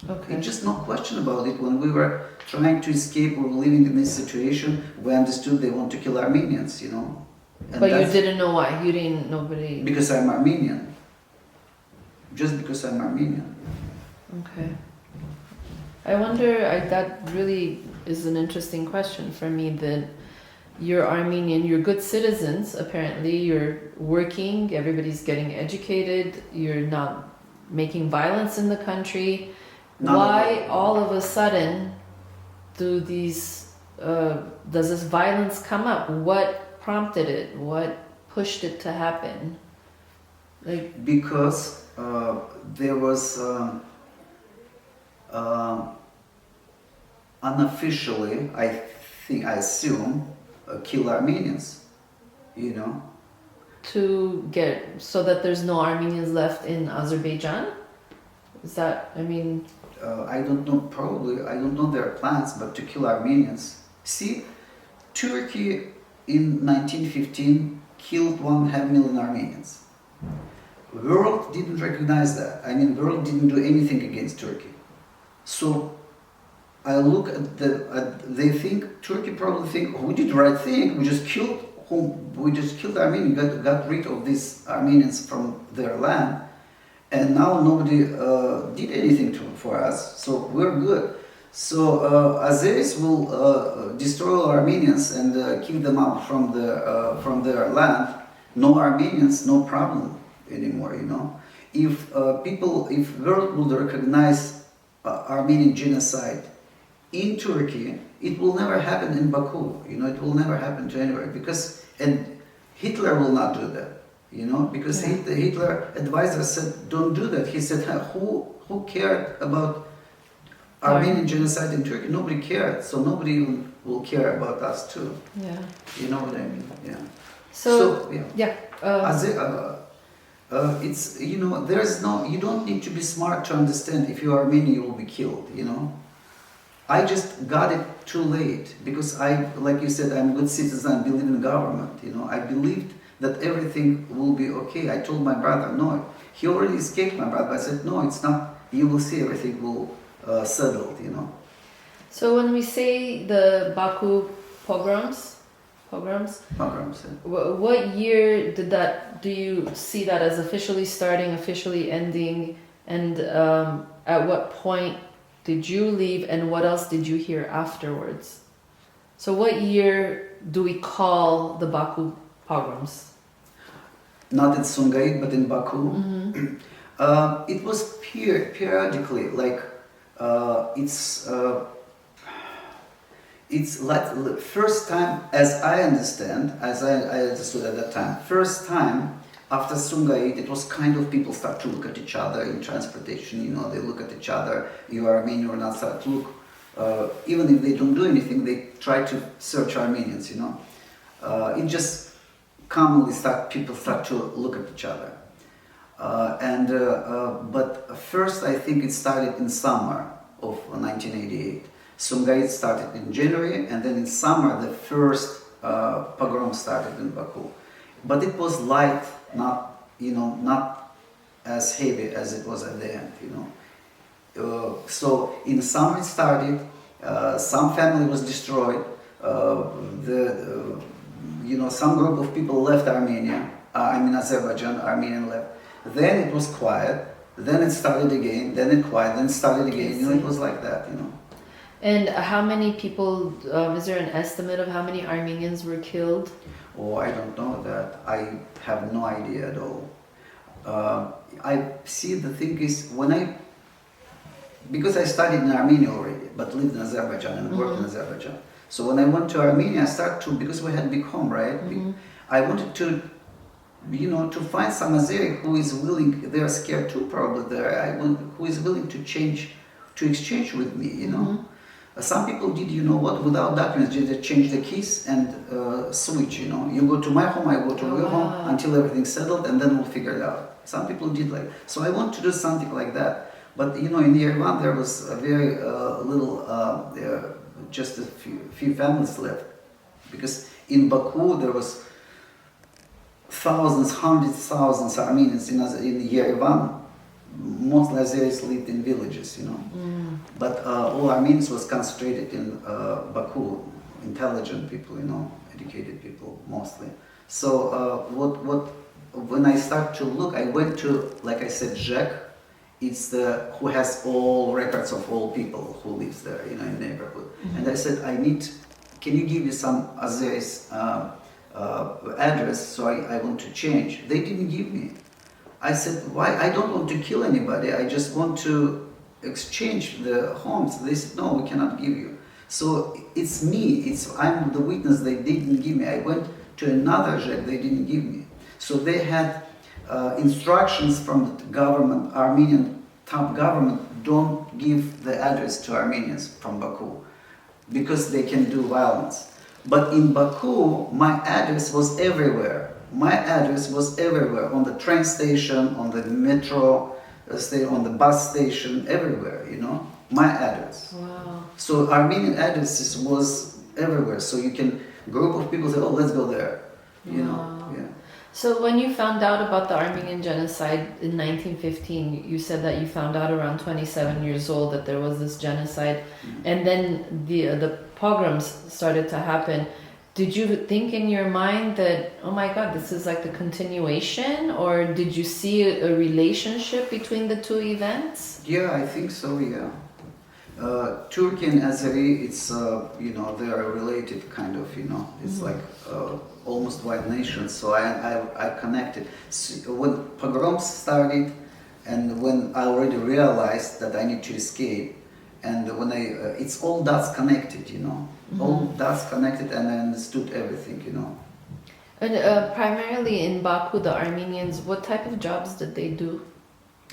Okay. It's just no question about it. When we were trying to escape or living in this situation, we understood they want to kill Armenians, And But you that's didn't know why. You didn't. Nobody. because I'm Armenian. Just because I'm Armenian. Okay. I wonder. That really is an interesting question for me. That you're Armenian. You're good citizens. Apparently, you're working. Everybody's getting educated. You're not making violence in the country. Not Why at all of a sudden does this violence come up? What prompted it? What pushed it to happen? Like, Because there was unofficially, I assume, kill Armenians, to get so that there's no Armenians left in Azerbaijan? Is that, I mean, I don't know, probably, I don't know their plans, but to kill Armenians. See, Turkey in 1915 killed 1.5 million Armenians. World didn't recognize that. I mean, world didn't do anything against Turkey. So I look at they think, Turkey probably think, oh, we did the right thing, we just killed Armenians, got rid of these Armenians from their land, and now nobody did anything for us, so we're good. So Azeris will destroy all Armenians and kick them out from their land. No Armenians, no problem anymore, If world would recognize Armenian genocide in Turkey, it will never happen in Baku, it will never happen to anywhere, and Hitler will not do that, because Yeah. Hitler advisor said, don't do that. He said, who cared about Armenian genocide in Turkey? Nobody cared, so nobody will care about us too. yeah. You know what I mean? Yeah. So, yeah. yeah. It's there's no, you don't need to be smart to understand if you are Armenian you will be killed. I just got it too late because like you said, I'm a good citizen. I believe in government. I believed that everything will be okay. I told my brother no. He already escaped, my brother. I said no, it's not. You will see everything will settled. So when we say the Baku pogroms, Programs. what year do you see that as officially starting, officially ending, and at what point did you leave, and what else did you hear afterwards? So what year do we call the Baku pogroms? Not in Sumgait, but in Baku. Mm-hmm. It was periodically, like it's like the first time, as I understood at that time, first time after Sumgait, it was kind of people start to look at each other in transportation, they look at each other, you are Armenian or not, start to look, even if they don't do anything, they try to search Armenians, it just commonly people start to look at each other. But first I think it started in summer of 1988. Sumgait started in January, and then in summer the first pogrom started in Baku. But it was light, not as heavy as it was at the end. So in summer it started. Some family was destroyed. some group of people left Armenia, Azerbaijan, Armenian left. Then it was quiet, then it started again, then it quiet, then it started again, it was like that. And how many people, is there an estimate of how many Armenians were killed? Oh, I don't know that. I have no idea at all. I see the thing is, because I studied in Armenia already, but lived in Azerbaijan and worked in Azerbaijan. So when I went to Armenia, I started to, because we had big home, right? I wanted to, to find some Azeri who is willing, they are scared too probably there, who is willing to exchange with me, Some people did, without documents, they change the keys and switch, You go to my home, I go to your home until everything's settled and then we'll figure it out. Some people did like, so I want to do something like that. But, in Yerevan there was a very little, just a few families left. Because in Baku there was thousands, hundreds of thousands Armenians in Yerevan. Mostly Azeris lived in villages, But all Armenians was concentrated in Baku, intelligent people, educated people mostly. So when I start to look, I went to, like I said, Zhek. It's who has all records of all people who lives there, in neighborhood. And I said, can you give me some Azeris address? So I want to change. They didn't give me. I said, why? I don't want to kill anybody. I just want to exchange the homes. They said, no, we cannot give you. So it's me. I'm the witness. They didn't give me. I went to another jet. They didn't give me. So they had instructions from the government, Armenian top government, don't give the address to Armenians from Baku because they can do violence. But in Baku, my address was everywhere. My address was everywhere, on the train station, on the metro on the bus station, everywhere, my address. Wow. So Armenian addresses was everywhere. So group of people say, oh, let's go there, yeah. So when you found out about the Armenian genocide in 1915, you said that you found out around 27 years old that there was this genocide, and then the pogroms started to happen. Did you think in your mind that, oh my God, this is like the continuation, or did you see a relationship between the two events? Yeah, I think so, yeah. Turkey and Azeri, it's, they are related kind of, it's like almost white nations, so I connected. So when pogroms started and when I already realized that I need to escape, and when it's all dots connected, all dots connected, and I understood everything, And primarily in Baku, the Armenians, what type of jobs did they do?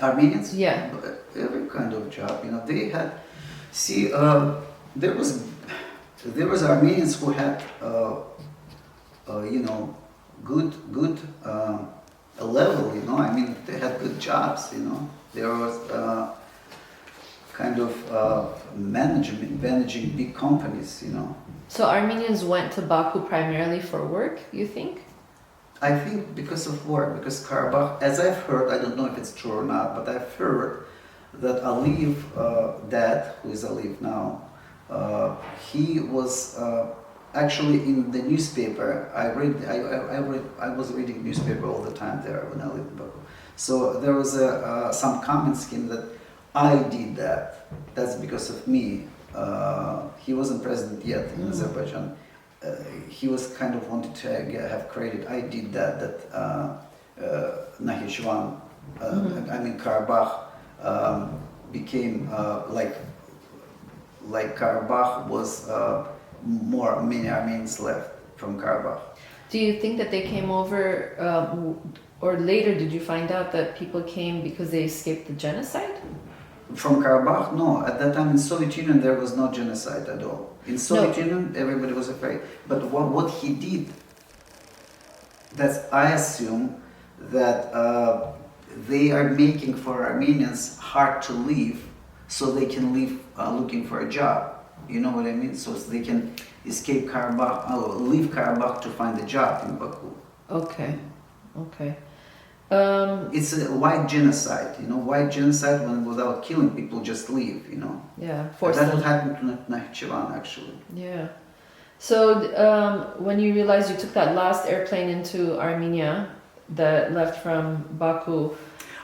Armenians? Yeah. Every kind of job, they had, there was Armenians who had, good level, they had good jobs, there was kind of managing big companies, So Armenians went to Baku primarily for work, you think? I think because of work, because Karabakh, as I've heard, I don't know if it's true or not, but I've heard that Aliyev, dad, who is Aliyev now, he was actually in the newspaper. I was reading newspaper all the time there when I lived in Baku. So there was some comment scheme that I did that. That's because of me. He wasn't president yet in Azerbaijan. He was kind of wanted to have credit. I did that Nakhchivan, Karabakh became like Karabakh was many Armenians left from Karabakh. Do you think that they came over, or later did you find out that people came because they escaped the genocide? From Karabakh? No. At that time in Soviet Union there was no genocide at all. In Soviet Union everybody was afraid. But what he did, I assume that they are making for Armenians hard to leave, so they can leave looking for a job. You know what I mean? So they can escape Karabakh, leave Karabakh to find a job in Baku. Okay. It's a white genocide, white genocide when without killing people just leave, Yeah, that would happen to Nakhchivan actually. Yeah. So when you realized you took that last airplane into Armenia that left from Baku,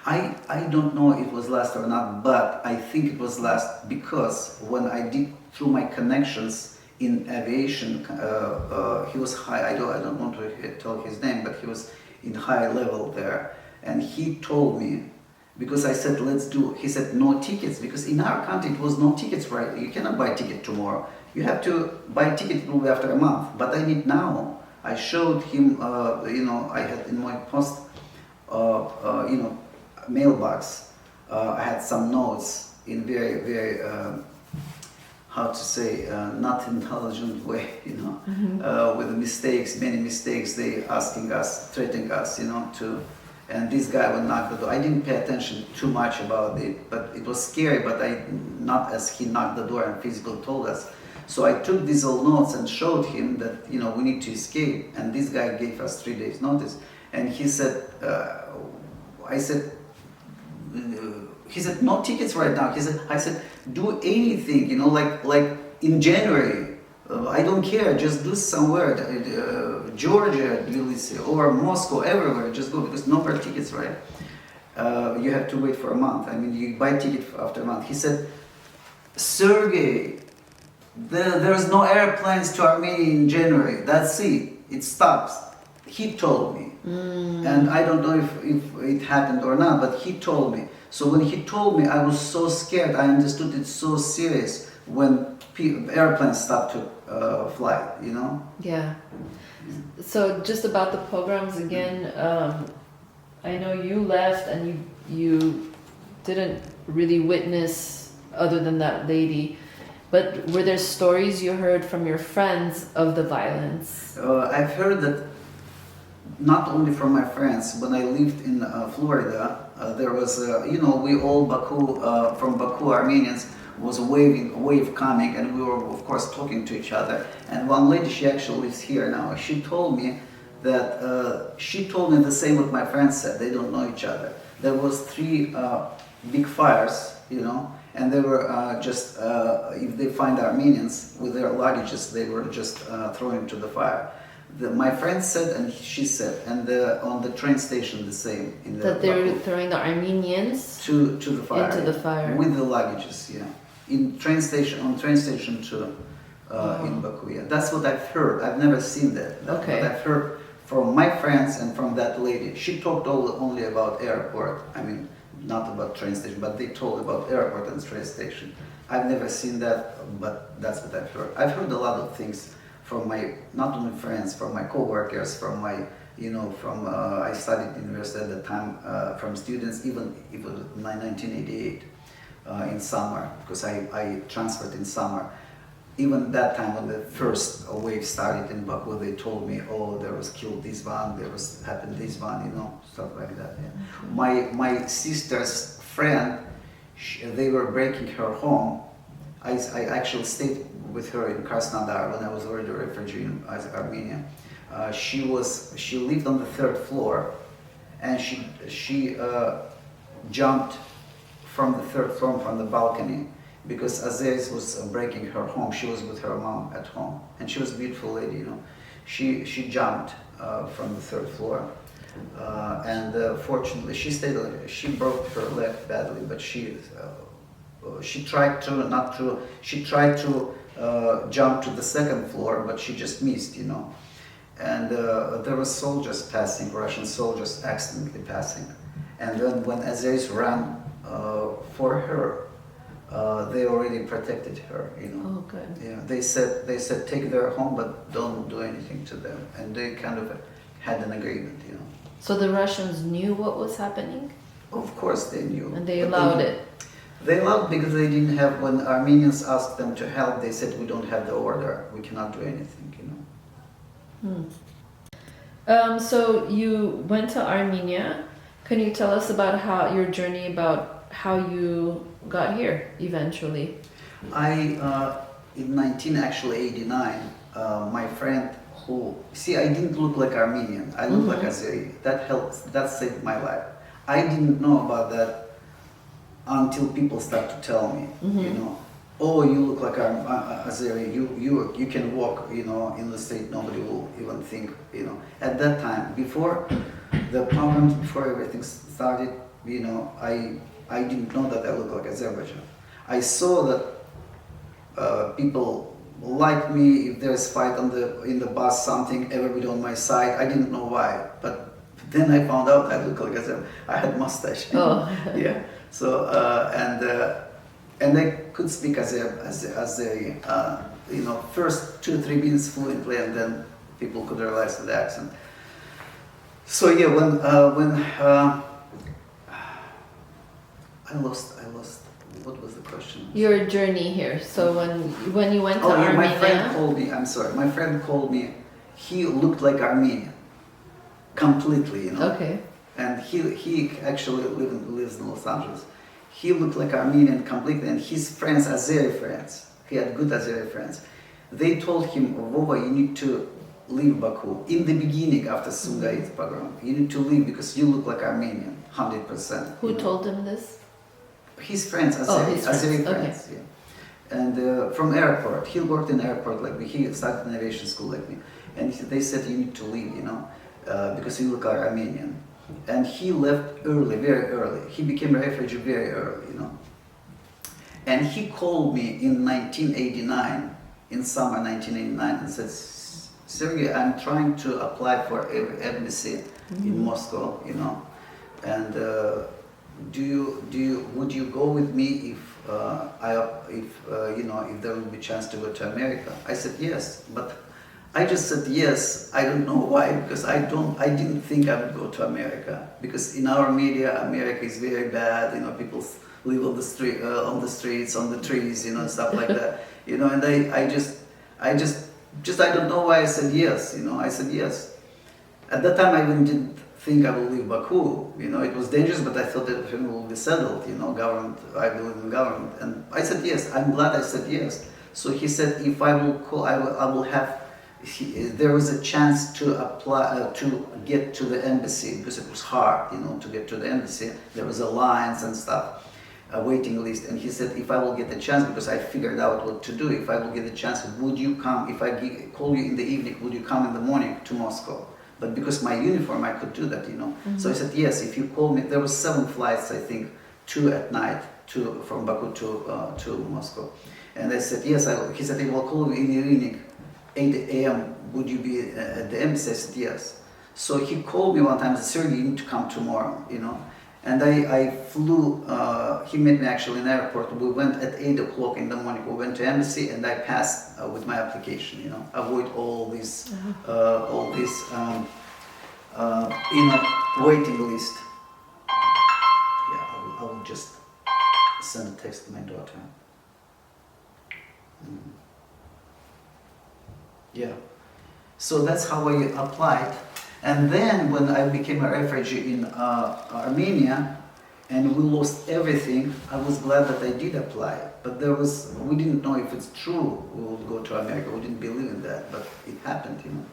I don't know if it was last or not, but I think it was last because when I did through my connections in aviation, he was high. I don't want to tell his name, but he was in high level there, and he told me because I said let's do. He said no tickets because in our country it was no tickets. Right, you cannot buy a ticket tomorrow. You have to buy a ticket probably after a month. But I need now. I showed him. I had in my post. Mailbox. I had some notes in very, very, how to say, not intelligent way, with mistakes, many mistakes. They asking us, threatening us, and this guy would knock the door. I didn't pay attention too much about it, but it was scary. But not as he knocked the door and physically told us. So I took these old notes and showed him that we need to escape. And this guy gave us 3 days notice, and he said, I said. He said no tickets right now. I said do anything, like in January. I don't care. Just do somewhere, Georgia, or Moscow, everywhere. Just go because no more tickets, right? You have to wait for a month. I mean, you buy a ticket after a month. He said, Sergey, there's no airplanes to Armenia in January. That's it. It stops. He told me. And I don't know if it happened or not, but he told me. So when he told me, I was so scared. I understood it's so serious when airplanes stopped to fly, Yeah. So just about the pogroms again, I know you left and you didn't really witness other than that lady, but were there stories you heard from your friends of the violence? I've heard that not only from my friends. When I lived in Florida, there was, we all from Baku Armenians was a wave coming, and we were of course talking to each other. And one lady, she actually lives here now. She told me the same what my friends said. They don't know each other. There was 3 big fires, and they were just if they find Armenians with their luggages, they were just thrown into the fire. My friend said, and she said, and on the train station the same. That they were throwing the Armenians to the fire. Into the fire. With the luggages, yeah. On train station too, in Baku, yeah. That's what I've heard. I've never seen that. Okay. But I've heard from my friends and from that lady. She talked only about airport. I mean, not about train station, but they told about airport and train station. I've never seen that, but that's what I've heard. I've heard a lot of things from my, not only friends, from my co-workers, from my, I studied at university at the time, from students, even it was 1988 in summer, because I transferred in summer. Even that time when the first wave started in Baku, they told me, oh, there was killed this one, there was happened this one, stuff like that. Yeah. My sister's friend, they were breaking her home. I actually stayed with her in Krasnodar when I was already a refugee in Armenia. She lived on the 3rd floor, and she jumped from the 3rd floor from the balcony because Aziz was breaking her home. She was with her mom at home, and she was a beautiful lady. She jumped from the 3rd floor, and fortunately she broke her leg badly, but she tried to jump to the 2nd floor, but she just missed, And there were soldiers passing, Russian soldiers accidentally passing. And then when Aziz ran for her, they already protected her, Oh, good. Yeah, they said take their home, but don't do anything to them. And they kind of had an agreement, So the Russians knew what was happening? Of course they knew. And they allowed it? They allowed because they didn't have, when Armenians asked them to help, they said, we don't have the order, we cannot do anything, So you went to Armenia. Can you tell us about your journey about how you got here eventually? In 1989, my friend I didn't look like Armenian, I looked like Azeri. That saved my life. I didn't know about that until people start to tell me, oh, you look like Azeri, you can walk, you know, in the street, nobody will even think, you know. At that time, before the programs, before everything started, you know, I didn't know that I look like Azerbaijan. I saw that people like me. If there's fight in the bus, something, everybody on my side. I didn't know why, but then I found out I look like Azerbaijan. I had mustache. Oh. Yeah. So and I could speak as a you know, first 2-3 minutes fluently, and then people could realize the accent. So yeah, when I lost. What was the question? Your journey here. So when you went to Oh yeah, Armenia. my friend called me. I'm sorry. My friend called me. He looked like Armenian, completely. You know. Okay. And he actually lives in Los Angeles. He looked like Armenian completely, and his friends, Azeri friends, he had good Azeri friends. They told him, Vova, you need to leave Baku. In the beginning, after Sumgait pogrom, you need to leave because you look like Armenian, 100%. Who told him this? His friends, Azeri, Oh, his friends. Azeri Okay. friends, yeah. And from airport, he worked in airport like me. He started in aviation school like me. And they said, you need to leave, you know, because you look like Armenian. And he left early, very early. He became a refugee very early, you know. And he called me in 1989, in summer 1989, and said, Sergey, I'm trying to apply for an embassy in Moscow, you know. And would you go with me if you know, if there would be a chance to go to America? I said yes, but I just said yes. I don't know why, because I didn't think I would go to America, because in our media, America is very bad. You know, people live on the street, on the streets, on the trees, you know, stuff like that. You know, and I just I don't know why I said yes. You know, I said yes. At that time, I even didn't think I will leave Baku. You know, it was dangerous, but I thought that everything will be settled. You know, government. I believe in government, and I said yes. I'm glad I said yes. So he said, if I will call, I will have. There was a chance to apply to get to the embassy, because it was hard, you know, to get to the embassy. There was a lines and stuff, a waiting list. And he said, if I will get a chance, because I figured out what to do, if I will get a chance, would you come? If I call you in the evening, would you come in the morning to Moscow? But because my uniform, I could do that, you know. So I said, yes, if you call me. There was 7 flights, I think, 2 at night, 2 from Baku to Moscow. And I said, yes, I will. He said, I will call you in the evening. 8 a.m. would you be at the embassy? I said yes. So he called me one time and said, Sergey, you need to come tomorrow, you know. And I flew, he met me actually in the airport. We went at 8 o'clock in the morning. We went to embassy, and I passed with my application, you know. Avoid all this, you know, waiting list. Yeah, I will just send a text to my daughter. Yeah, so that's how I applied. And then when I became a refugee in Armenia and we lost everything, I was glad that I did apply. But we didn't know if it's true we would go to America. We didn't believe in that, but it happened, you know.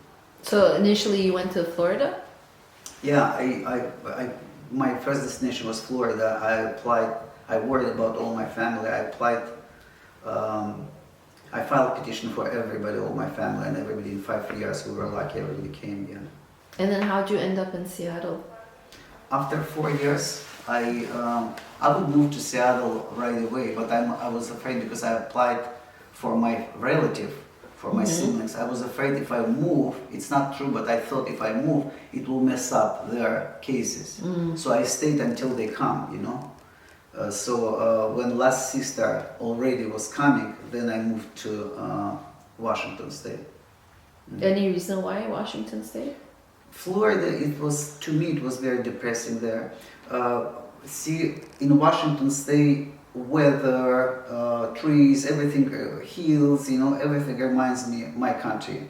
So initially you went to Florida? Yeah, my first destination was Florida. I applied, I worried about all my family. I applied, I filed a petition for everybody, all my family, and everybody. In 5 years, we were lucky, everybody came, yeah. And then how'd you end up in Seattle? After 4 years, I would move to Seattle right away, but I was afraid because I applied for my relative, for my siblings. I was afraid if I move, it's not true, but I thought if I move, it will mess up their cases. So I stayed until they come, you know. So when last sister already was coming, then I moved to Washington State. Any reason why Washington State? Florida, to me, it was very depressing there. See, in Washington State, weather, trees, everything, hills, you know, everything reminds me of my country,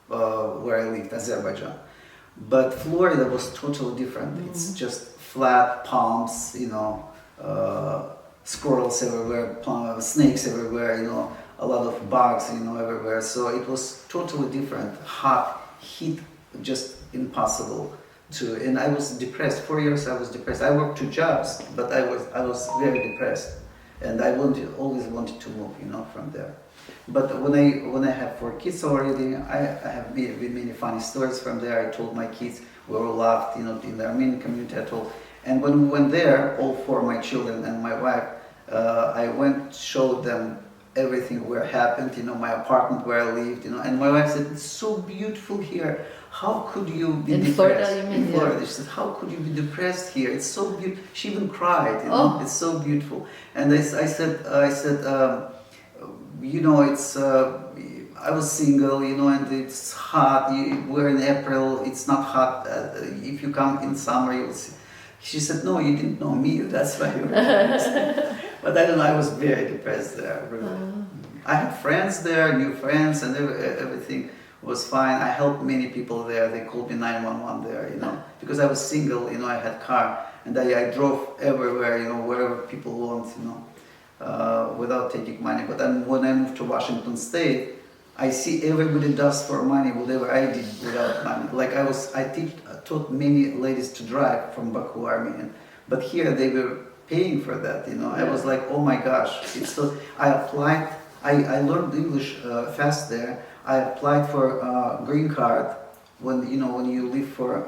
where I lived, Azerbaijan. But Florida was totally different. It's just flat palms, you know, squirrels everywhere, snakes everywhere, you know, a lot of bugs, you know, everywhere. So it was totally different. Hot, heat, just impossible to. And I was depressed. 4 years I was depressed. I worked 2 jobs, but I was very depressed. and I always wanted to move, from there. But when I have 4 kids already, I have many funny stories from there. I told my kids, we all laughed, in the Armenian community I told. And when we went there, all 4 of my children and my wife, I went, showed them everything where happened, my apartment where I lived, and my wife said, it's so beautiful here. How could you be in depressed? Florida, you mean? In Florida, Yeah. she said, how could you be depressed here? It's so beautiful. She even cried, Oh. It's so beautiful. And I said, it's, I was single, and it's hot. We're in April, it's not hot. If you come in summer, you'll see. She said, no, you didn't know me, that's why you were depressed. But I don't know, I was very depressed there, really. I had friends there, new friends, and everything was fine. I helped many people there. They called me 911 there, because I was single, I had car, and I drove everywhere, wherever people want, without taking money. But then when I moved to Washington State, I see everybody does for money whatever I did without money. Like I taught many ladies to drive from Baku, Armenian, but here they were paying for that. I was like, oh my gosh! I applied. I learned English fast there. I applied for green card. When you live for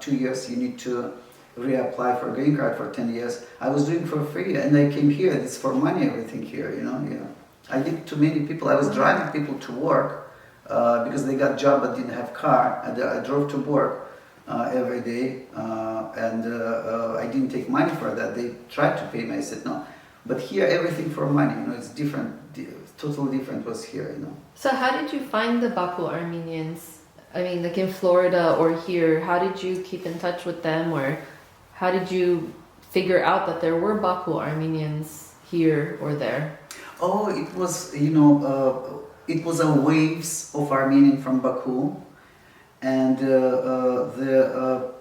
2 years, you need to reapply for a green card for 10 years. I was doing for free, and I came here. It's for money, everything here. Yeah. I did to many people. I was driving people to work because they got job but didn't have car. I drove to work every day, and I didn't take money for that. They tried to pay me. I said no. But here, everything for money. It's different. Totally different was here. So how did you find the Baku Armenians? I mean, like in Florida or here, how did you keep in touch with them, or how did you figure out that there were Baku Armenians here or there? Oh, it was, it was a waves of Armenian from Baku, and the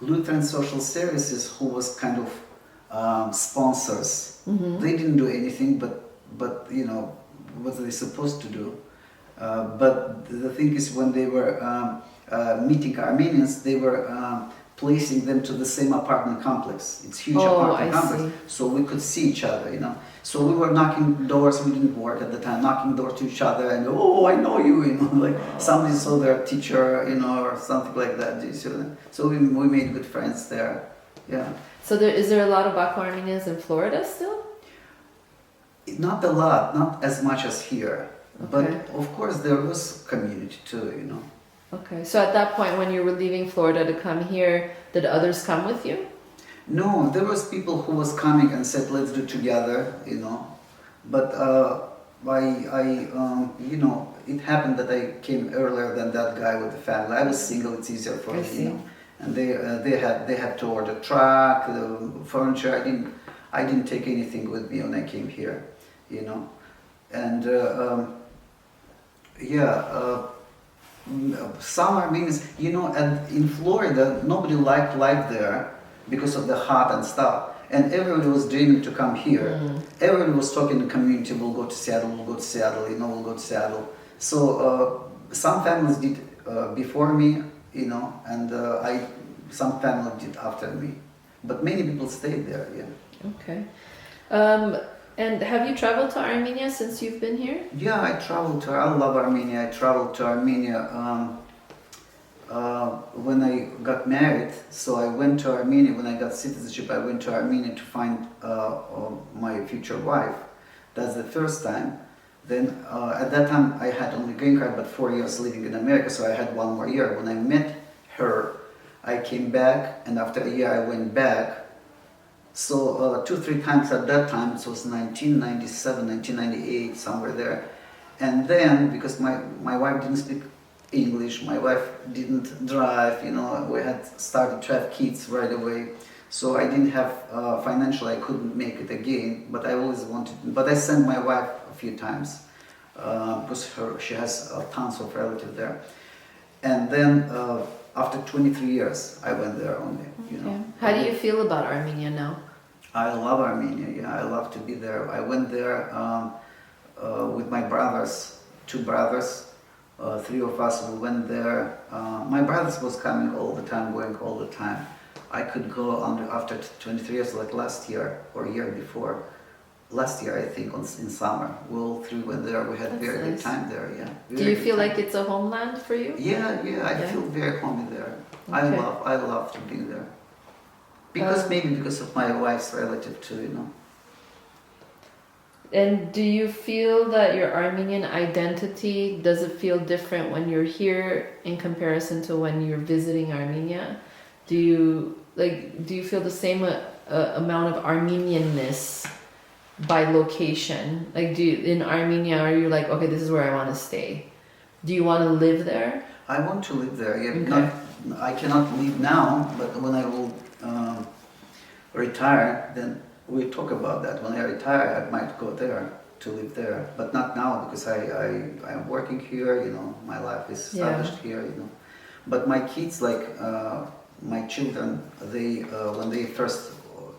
Lutheran Social Services, who was kind of sponsors, they didn't do anything, but what are they supposed to do? But the thing is, when they were meeting Armenians, they were placing them to the same apartment complex. It's huge apartment complex, so we could see each other, So we were knocking doors. We didn't work at the time. Knocking doors to each other, and oh, I know you, like somebody saw their teacher, or something like that. So we made good friends there. Yeah. So is there a lot of Baku Armenians in Florida still? Not a lot, not as much as here. Okay. But of course there was community too, Okay, so at that point when you were leaving Florida to come here, did others come with you? No, there was people who was coming and said, let's do together, But it happened that I came earlier than that guy with the family. I was single, it's easier for me, And they had to order truck, the furniture. I didn't take anything with me when I came here, And some Armenians, and in Florida, nobody liked life there because of the hot and stuff. And everybody was dreaming to come here. Everybody was talking in the community, we'll go to Seattle, we'll go to Seattle, we'll go to Seattle. So some families did before me, and some families did after me. But many people stayed there, yeah. Okay. And have you traveled to Armenia since you've been here? Yeah, I love Armenia. I traveled to Armenia when I got married. So I went to Armenia. When I got citizenship, I went to Armenia to find my future wife. That's the first time. Then at that time I had only green card, but 4 years living in America, so I had 1 more year. When I met her, I came back, and after a year I went back. So 2-3 times at that time. It was 1997, 1998, somewhere there. And then, because my wife didn't speak English, my wife didn't drive, we had started to have kids right away. So I didn't have financially, I couldn't make it again, but I always wanted. But I sent my wife a few times because she has tons of relatives there. And then after 23 years, I went there only. How do you feel about Armenia now? I love Armenia. Yeah, I love to be there. I went there with my brothers, 2 brothers. 3 of us, we went there. My brothers was coming all the time, going all the time. I could go on after 23 years, like last year or year before. Last year, I think, in summer, we all three went there. We had That's very good nice. time there. Yeah. Do Very you good feel time. like it's a homeland for you? Yeah, I Yeah. feel very homey there. Okay. I love to be there. Because Um, maybe because of my wife's relative too, you know. And do you feel that your Armenian identity, does it feel different when you're here in comparison to when you're visiting Armenia? Do you feel the same amount of Armenianness by location? Like in Armenia, are you like, okay, this is where I want to stay? Do you want to live there? I want to live there. Yeah, Okay. I cannot leave now, but when I will retire, then we talk about that. When I retire, I might go there to live there, but not now because I am working here. You know, my life is established here. You know, but my kids, like my children, they when they first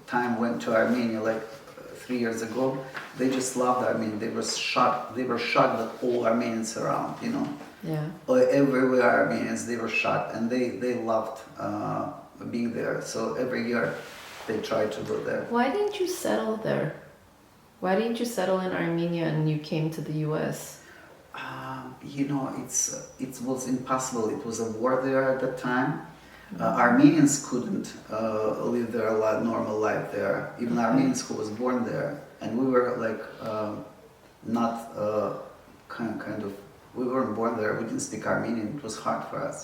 time went to Armenia, like 3 years ago, they just loved Armenia. They were shocked. They were shocked that all Armenians around. You know. Yeah. Everywhere Armenians, they were shocked, and they loved being there. So every year they tried to go there. Why didn't you settle there? Why didn't you settle in Armenia and you came to the U.S.? You know, it was impossible. It was a war there at that time. Armenians couldn't live their normal life there. Even Armenians who was born there, and we were like not kind of. We weren't born there. We didn't speak Armenian. It was hard for us.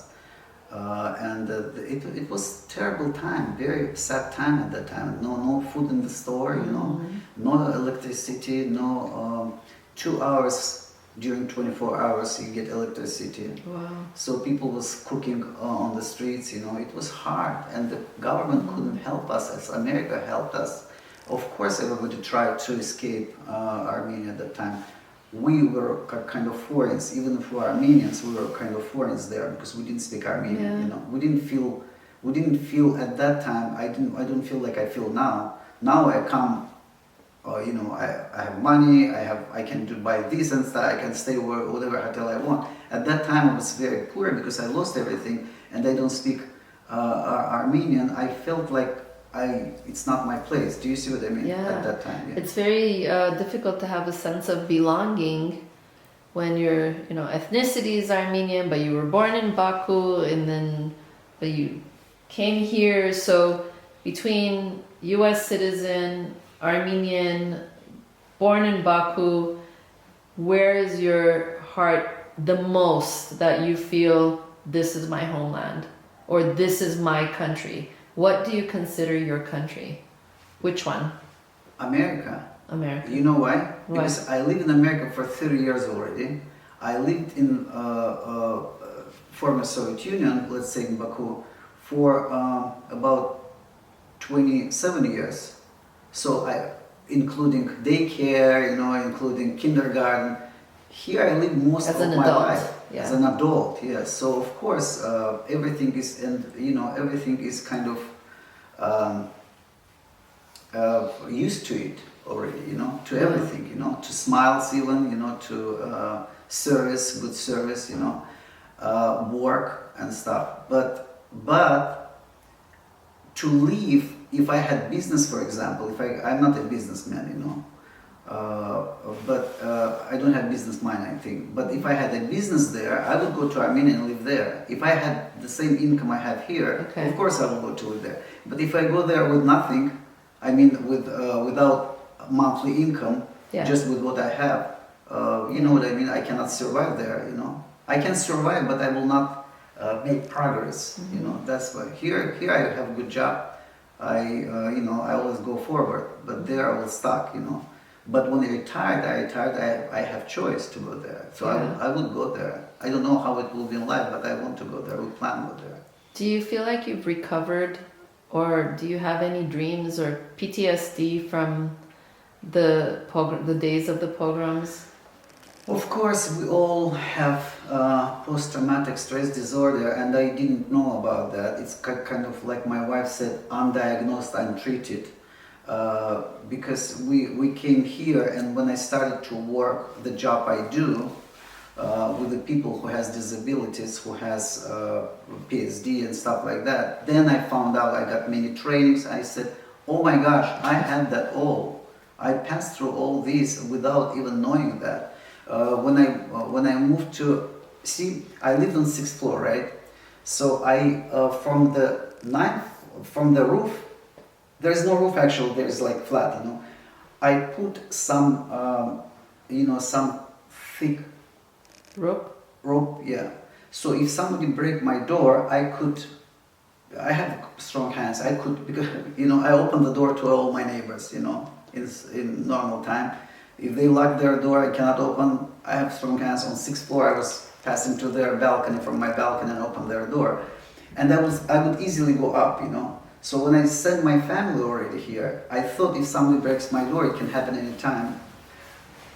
It was terrible time, very sad time at that time. No food in the store, you know, no electricity, no 2 hours during 24 hours you get electricity. Wow. So people was cooking on the streets, you know. It was hard, and the government couldn't help us as America helped us. Of course, everybody tried to escape Armenia at that time. We were kind of foreigners, even if we were Armenians, we were kind of foreigners there because we didn't speak Armenian. Yeah. You know, we didn't feel at that time. I don't feel like I feel now. Now I come, you know, I have money. I can buy this and stuff. I can stay whatever hotel I want. At that time I was very poor because I lost everything, and I don't speak Armenian. I felt like it's not my place. Do you see what I mean? Yeah. At that time, yeah. It's very difficult to have a sense of belonging when your ethnicity is Armenian, but you were born in Baku, but you came here. So between U.S. citizen, Armenian, born in Baku, where is your heart the most that you feel this is my homeland or this is my country? What do you consider your country? Which one? America. America. You know why? Why? Because I lived in America for 30 years already. I lived in former Soviet Union, let's say in Baku, for about 27 years. So including daycare, you know, including kindergarten. Here I live most As of an my adult, life. yeah. As an adult, yes. So of course everything is, and you know, everything is kind of used to it already, you know, to everything, you know, to smiles even, you know, to service, good service, you know, work and stuff. But to leave, if I had business, for example, I'm not a businessman, you know, but I don't have business mind, I think. But if I had a business there, I would go to Armenia and live there. If I had the same income I have here, Okay. of course I would go to live there. But if I go there with nothing, I mean without monthly income, Yeah. just with what I have, you know what I mean? I cannot survive there, you know. I can survive, but I will not make progress, you know. That's why here I have a good job. You know, I always go forward, but there I was stuck, you know. But when I retired, I have choice to go there. So Yeah. I would go there. I don't know how it will be in life, but I want to go there. We plan to go there. Do you feel like you've recovered, or do you have any dreams or PTSD from the days of the pogroms? Of course, we all have post-traumatic stress disorder, and I didn't know about that. It's kind of like my wife said, undiagnosed, untreated. Because we came here, and when I started to work the job I do, with the people who has disabilities, who has PSD and stuff like that. Then I found out, I got many trainings. I said, oh my gosh, I had that all. I passed through all these without even knowing that. When I moved to, see, I lived on 6th floor, right? So I from the 9th, from the roof, there is no roof actually. There is like flat, you know. I put some, some thick rope, yeah. So if somebody break my door, I have strong hands. I could, because I open the door to all my neighbors. In normal time, if they lock their door, I cannot open. I have strong hands. On 6th floor, I was passing to their balcony from my balcony and open their door, and I would easily go up. So when I sent my family already here, I thought if somebody breaks my door, it can happen anytime.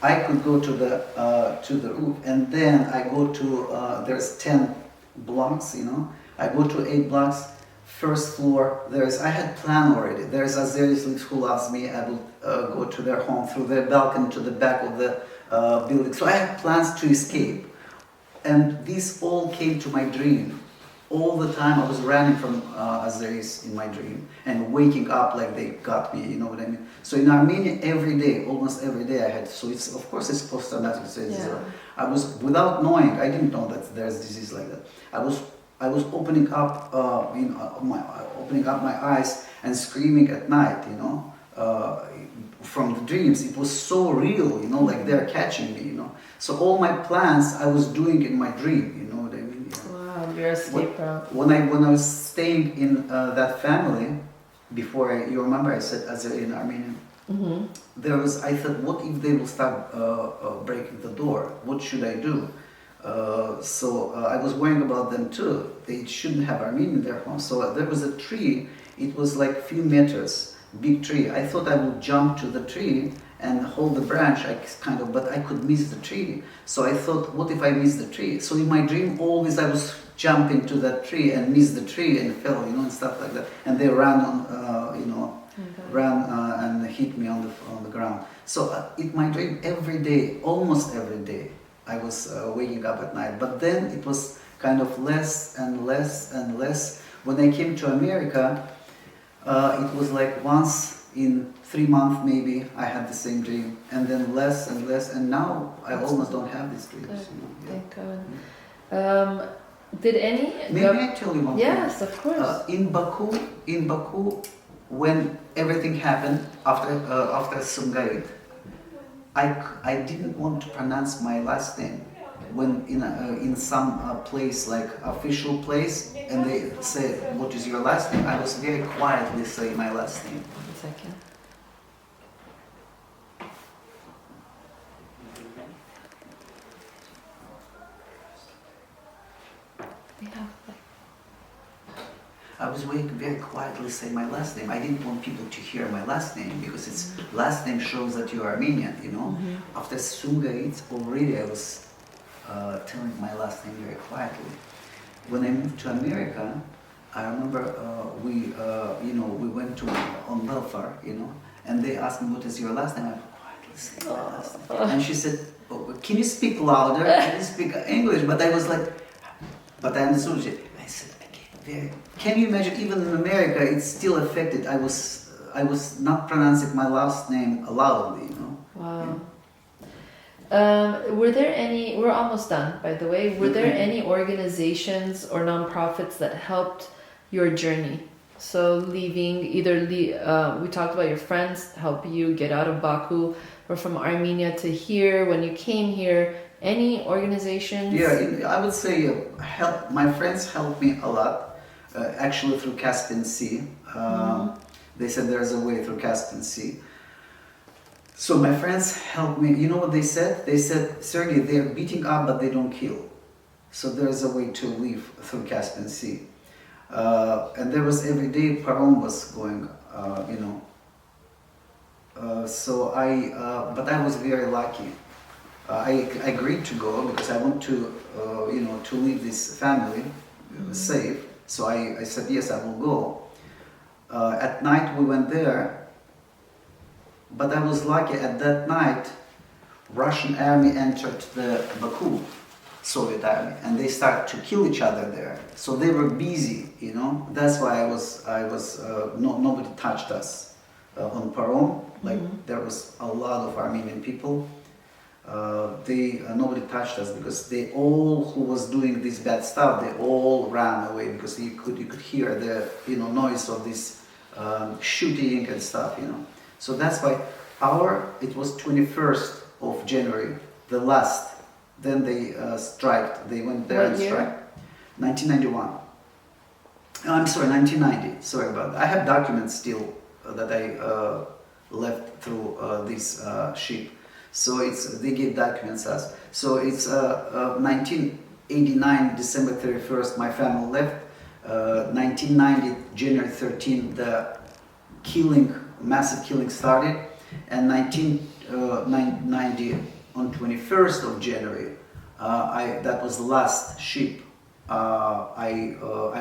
I could go to the roof, and then I go to there's 10 blocks. I go to 8 blocks. First floor, I had plan already. There's Azeris who loves me. I will go to their home through their balcony to the back of the building. So I had plans to escape, and this all came to my dream. All the time I was running from Azeris in my dream and waking up like they got me, you know what I mean? So in Armenia, every day, almost every day I had, so it's, of course it's post-traumatic stress disorder. I was, without knowing, I didn't know that there's disease like that. I was opening up, opening up my eyes and screaming at night, from the dreams. It was so real, like they're catching me, So all my plans I was doing in my dream, you know what I mean? Your escape route. When I was staying in that family, before you remember I said in Armenian, I thought, what if they will start breaking the door? What should I do? So I was worrying about them too. They shouldn't have Armenian in their home. So there was a tree. It was like a few meters, big tree. I thought I would jump to the tree and hold the branch, but I could miss the tree. So I thought, what if I miss the tree? So in my dream, always I was jumping to that tree and miss the tree and fell, and stuff like that. And they ran on, ran and hit me on the ground. So in my dream, every day, almost every day, I was waking up at night. But then it was kind of less and less and less. When I came to America, it was like once in 3 months maybe I had the same dream, and then less and less, and now I almost don't have these dreams. Thank God. Did any? Maybe I tell you one thing. Yes, of course. In Baku, when everything happened after Sumgait, I didn't want to pronounce my last name. When in some place, like official place, and they say, what is your last name? I was very quietly saying my last name. 1 second. I was very quietly saying my last name. I didn't want people to hear my last name because its last name shows that you're Armenian, After Sumgait, already I was telling my last name very quietly. When I moved to America, I remember we went to on welfare, and they asked me, what is your last name? I quietly said my last name. And she said, can you speak louder? Can you speak English? But I was like, but I understood it. I said, can you imagine, even in America, it's still affected. I was not pronouncing my last name loudly, Wow. Were there any, we're almost done, by the way, were there any organizations or nonprofits that helped your journey? So leaving, we talked about your friends help you get out of Baku, or from Armenia to here, when you came here, any organizations? Yeah, I would say my friends helped me a lot, actually through Caspian Sea. They said there's a way through Caspian Sea. So my friends helped me. You know what they said? They said, Sergey, they're beating up, but they don't kill. So there's a way to live through Caspian Sea. And there was every day parom was going, but I was very lucky. I agreed to go because I want to, to leave this family safe. So I said, yes, I will go. At night we went there. But I was lucky at that night, Russian army entered the Baku. Soviet army, and they started to kill each other there. So they were busy, you know. That's why nobody touched us on Parom. Like there was a lot of Armenian people. Nobody touched us because they all who was doing this bad stuff, they all ran away because you could hear the noise of this shooting and stuff, you know. So that's why it was 21st of January, the last. Then they striked. They went there and struck. 1991. I'm sorry, 1990. Sorry about that. I have documents still that I left through this ship. So they gave documents us. So it's 1989, December 31st, my family left. 1990, January 13th, the massive killing started. And 1990, on 21st of January, that was the last ship. I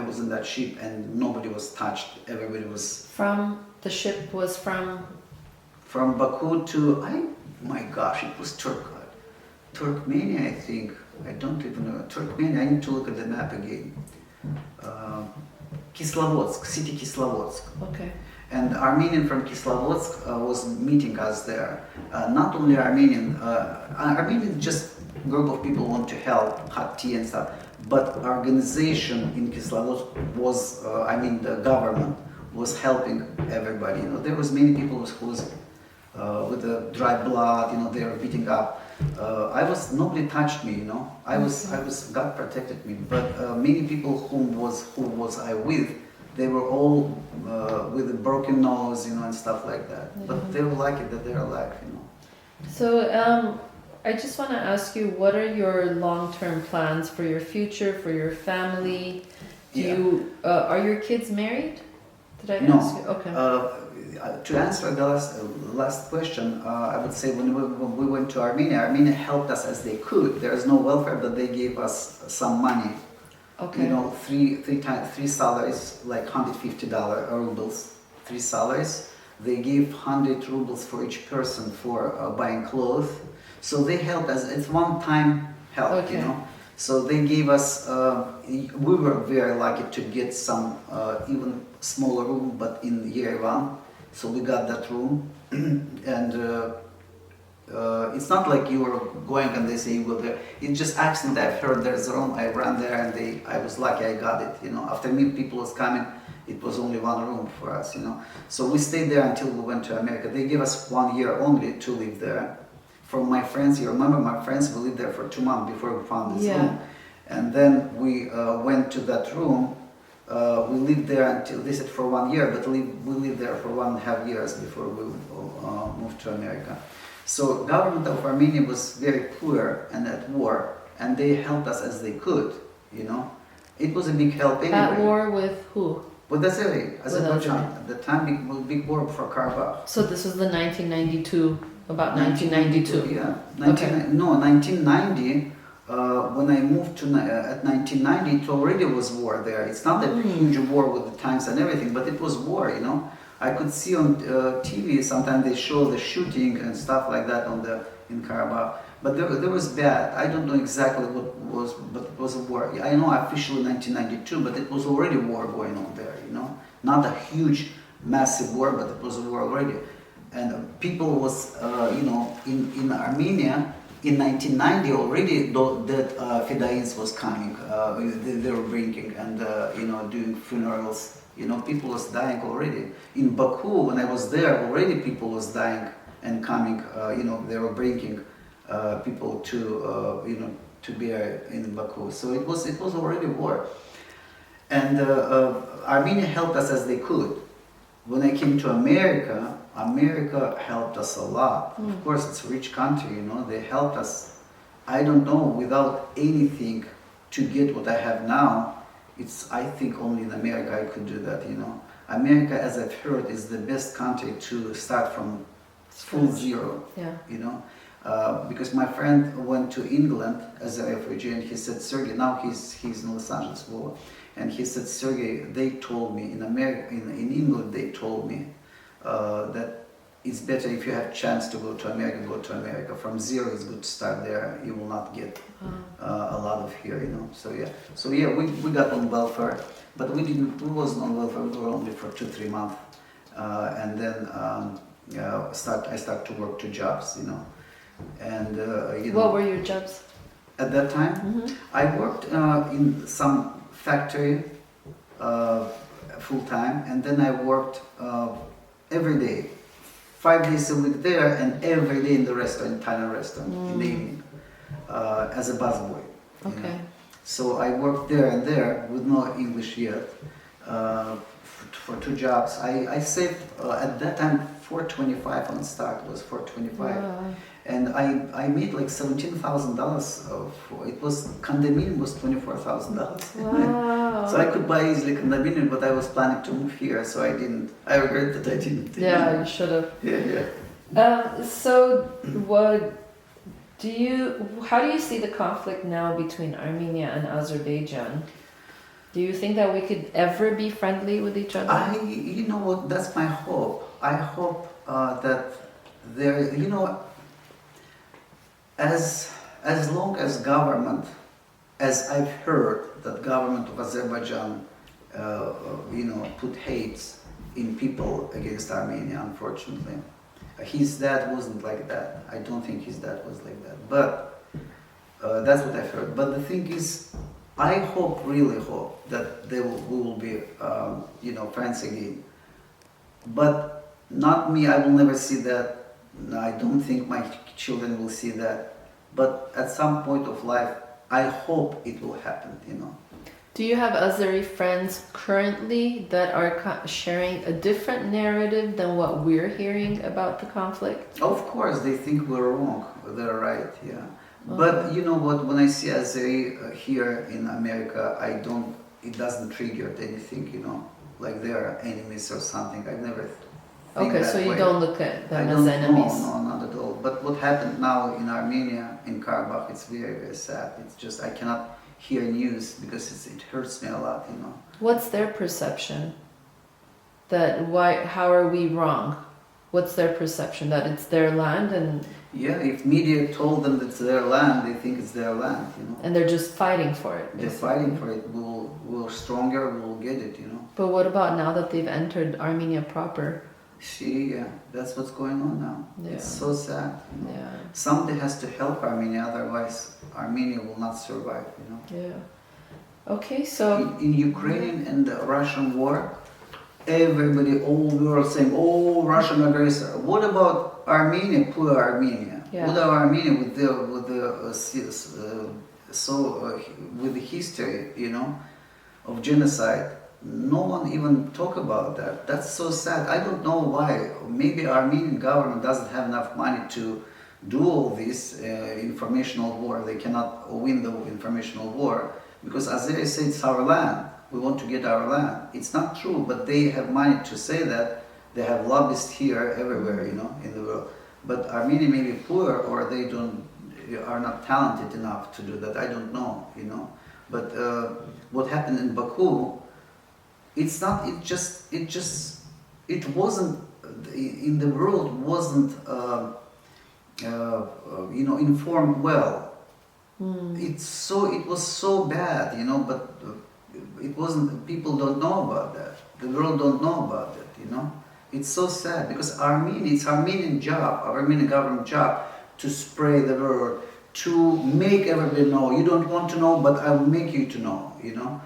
was in that ship and nobody was touched. Everybody was... The ship was from Baku to, my gosh, it was Turkmenia, I think. I don't even know. Turkmenia, I need to look at the map again. Kislovodsk, city Kislovodsk. Okay. And Armenian from Kislovodsk was meeting us there. Not only Armenian just group of people want to help, hot tea and stuff, but organization in Kislovodsk was, the government was helping everybody. You know, there was many people who was with the dry blood, you know, they were beating up. Nobody touched me, you know. God protected me, but many people who was I with, they were all with a broken nose, you know, and stuff like that. But they were lucky that they're alive, you know. So I just want to ask you, what are your long-term plans for your future, for your family? Are your kids married? Did I ask you? Okay. To answer the last question, I would say when we went to Armenia helped us as they could. There is no welfare, but they gave us some money. Okay. You know, three salaries, like $150 rubles, 3 salaries. They gave 100 rubles for each person for buying clothes. So they helped us. It's one-time help, you know. So they gave us. We were very lucky to get some even smaller room, but in Yerevan. So we got that room, and it's not like you were going and they say you go there. It's just accident. I've heard there's a room. I ran there and I was lucky. I got it. You know, after me people was coming, it was only one room for us. You know, so we stayed there until we went to America. They gave us 1 year only to live there. From my friends, you remember my friends? We lived there for 2 months before we found this room, and then we went to that room. We lived there until they said for 1 year, but we lived there for 1.5 years before we moved to America. So government of Armenia was very poor and at war, and they helped us as they could. You know, it was a big help anyway. At war with who? With Azerbaijan. At the time, big war for Karabakh. So this was the 1992. About 1992. Yeah. 1990. When I moved to at 1990, it already was war there. It's not a huge war with the tanks and everything, but it was war, you know. I could see on TV sometimes they show the shooting and stuff like that in Karabakh. But there was bad. I don't know exactly what was, but it was a war. I know officially 1992, but it was already war going on there, you know. Not a huge, massive war, but it was a war already. And people was, in Armenia, in 1990 already that Fedayins was coming. They were bringing and, doing funerals. You know, people was dying already. In Baku, when I was there, already people was dying and coming. They were bringing people to, to be in Baku. So it was already war. And Armenia helped us as they could. When I came to America helped us a lot. Of course, it's a rich country, you know, they helped us. I don't know, without anything to get what I have now, I think only in America I could do that, you know. America, as I've heard, is the best country to start from full zero, you know. Because my friend went to England as a refugee and he said, Sergey, now he's in Los Angeles, and he said, Sergey, they told me, in England they told me, that it's better if you have chance to go to America, go to America. From zero, it's good to start there. You will not get a lot here, you know. So yeah, we got on welfare, but we wasn't on welfare. We were only for 2-3 months, and then I start to work 2 jobs, you know, and you know. What were your jobs? At that time, I worked in some factory full time, and then I worked every day, 5 days a week there, and every day in the restaurant, Italian restaurant, in the evening, as a busboy. Okay. So I worked there and there with no English yet, for 2 jobs. I saved at that time 425 on start. It was 425. Wow. And I made like $17,000 it was, condominium was $24,000. Wow. So I could buy easily condominium, but I was planning to move here, so I didn't. I regret that I didn't. Yeah, you should have. Yeah. So how do you see the conflict now between Armenia and Azerbaijan? Do you think that we could ever be friendly with each other? You know what, that's my hope. I hope that there, you know, as long as government, as I've heard that government of Azerbaijan, you know, put hates in people against Armenia, unfortunately. His dad wasn't like that. I don't think his dad was like that. But that's what I've heard. But the thing is, I hope, really hope, that we will be, you know, friends again. But not me. I will never see that. No, I don't think my children will see that. But at some point of life, I hope it will happen, you know. Do you have Azeri friends currently that are sharing a different narrative than what we're hearing about the conflict? Of course, they think we're wrong. They're right, yeah. Okay. But you know what? When I see Azeri here in America, it doesn't trigger anything, you know, like they are enemies or something. I never think okay, that so you way. don't look at them as enemies? No, not at all. But what happened now in Armenia, in Karabakh, it's very, very sad. It's just, I cannot hear news because it hurts me a lot, you know. What's their perception? How are we wrong? What's their perception? That it's their land and... Yeah, if media told them that it's their land, they think it's their land, you know. And they're just fighting for it. Basically. They're fighting for it. We're stronger, we'll get it, you know. But what about now that they've entered Armenia proper? See, yeah, that's what's going on now. Yeah. It's so sad. You know? Yeah. Somebody has to help Armenia, otherwise Armenia will not survive, you know. Yeah. Okay, so... In Ukraine and the Russian war, everybody, all the world saying, oh, Russian aggressor. What about Armenia, poor Armenia? Yeah. What about Armenia with the history, you know, of genocide? No one even talk about that. That's so sad. I don't know why. Maybe Armenian government doesn't have enough money to do all this informational war. They cannot win the informational war because Azeri say it's our land. We want to get our land. It's not true, but they have money to say that. They have lobbyists here, everywhere, you know, in the world. But Armenia may be poor, or they are not talented enough to do that. I don't know, you know. But what happened in Baku? It wasn't in the world wasn't you know, informed well. It was so bad, you know, but it wasn't. People don't know about that. The world don't know about that, you know. It's so sad because it's Armenian job, Armenian government job to spray the word, to make everybody know. You don't want to know, but I will make you to know, you know.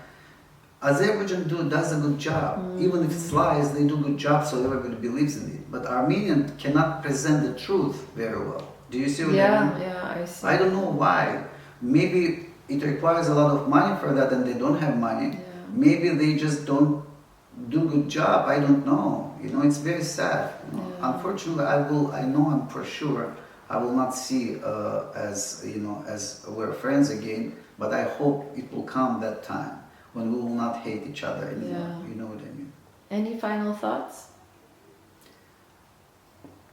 Azerbaijan does a good job. Even if it's lies, they do a good job so everybody believes in it. But Armenian cannot present the truth very well. Do you see what I mean? Yeah, I see. I don't know why. Maybe it requires a lot of money for that and they don't have money. Yeah. Maybe they just don't do a good job. I don't know. You know, it's very sad. You know? Yeah. Unfortunately, I'm for sure I will not see as, you know, as we're friends again, but I hope it will come that time when we will not hate each other anymore. Yeah. You know what I mean? Any final thoughts?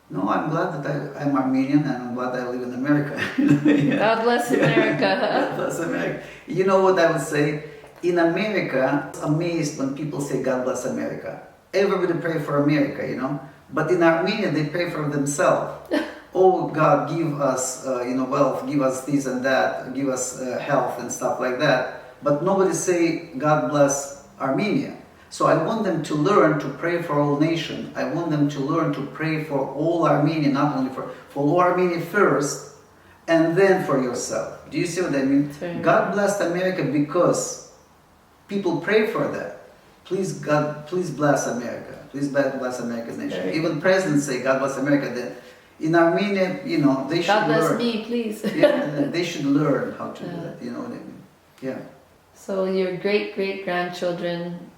No, I'm glad that I'm Armenian and I'm glad I live in America. Yeah. God bless America. God bless America. You know what I would say? In America, I'm amazed when people say God bless America. Everybody pray for America, you know? But in Armenia, they pray for themselves. oh God, give us wealth, give us this and that, give us health and stuff like that. But nobody say God bless Armenia. So I want them to learn to pray for all nation. I want them to learn to pray for all Armenia, not only for all Armenia first, and then for yourself. Do you see what I mean? God blessed America because people pray for that. Please God, please bless America. Please bless America's nation. Even presidents say God bless America. Then in Armenia, they should God bless learn. me, please. Yeah, they should learn how to do that. You know what I mean? Yeah. So your great-great-grandchildren,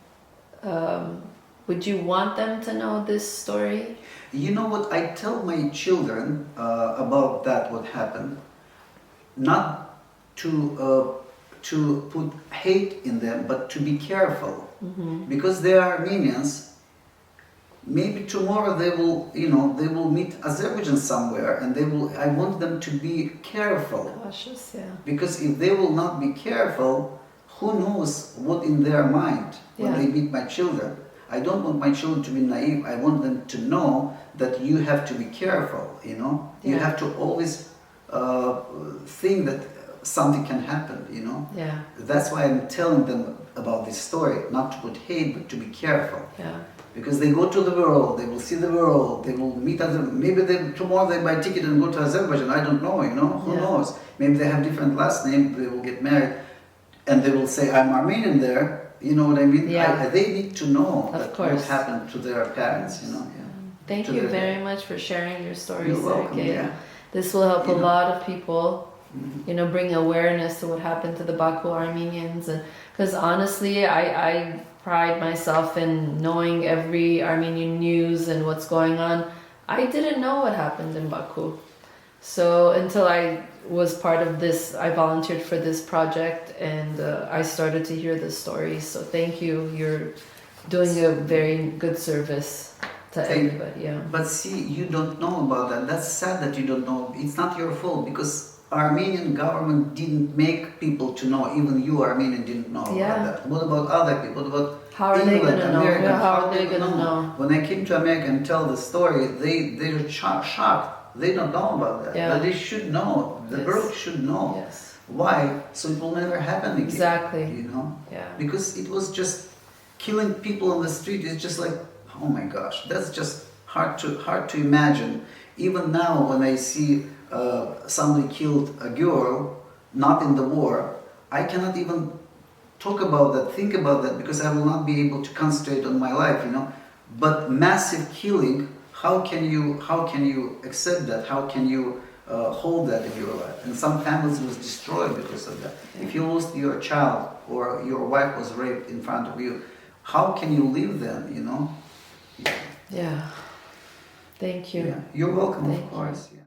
would you want them to know this story? You know what? I tell my children about that, what happened, not to put hate in them, but to be careful. Because they are Armenians. Maybe tomorrow they will meet Azerbaijan somewhere, and I want them to be careful. Cautious, yeah. Because if they will not be careful, who knows what in their mind when they meet my children. I don't want my children to be naive. I want them to know that you have to be careful, You have to always think that something can happen, Yeah. That's why I'm telling them about this story, not to put hate, but to be careful. Yeah. Because they go to the world, they will see the world, they will meet other. Maybe tomorrow they buy a ticket and go to Azerbaijan. I don't know, Who knows? Maybe they have different last name. They will get married, and they will say, "I'm Armenian there." You know what I mean? Yeah. They need to know what happened to their parents. Yeah. Thank you very much for sharing your story, You're welcome. Sergey. Yeah. This will help a lot of people. Bring awareness to what happened to the Baku Armenians, and because honestly, I pride myself in knowing every Armenian news and what's going on. I didn't know what happened in Baku, so until I was part of this, I volunteered for this project, and I started to hear the stories. So thank you. You're doing a very good service to everybody. Yeah. But see, you don't know about that. That's sad that you don't know. It's not your fault because Armenian government didn't make people to know. Even you, Armenian, didn't know about that. What about other people? What about how are England, they going to know? America? How are they going to know? When I came to America and tell the story, they're shocked. They don't know about that. Yeah. But they should know. The world should know. Yes. Why? So it will never happen again. Exactly. Yeah. Because it was just killing people on the street. It's just like, oh my gosh, that's just hard to imagine. Even now, when I see somebody killed a girl, not in the war, I cannot even talk about that, think about that, because I will not be able to concentrate on my life, But massive killing, how can you accept that? How can you hold that in your life? And some families was destroyed because of that. If you lost your child or your wife was raped in front of you, how can you live then? Yeah. Thank you. Yeah. You're welcome, of course. Yeah.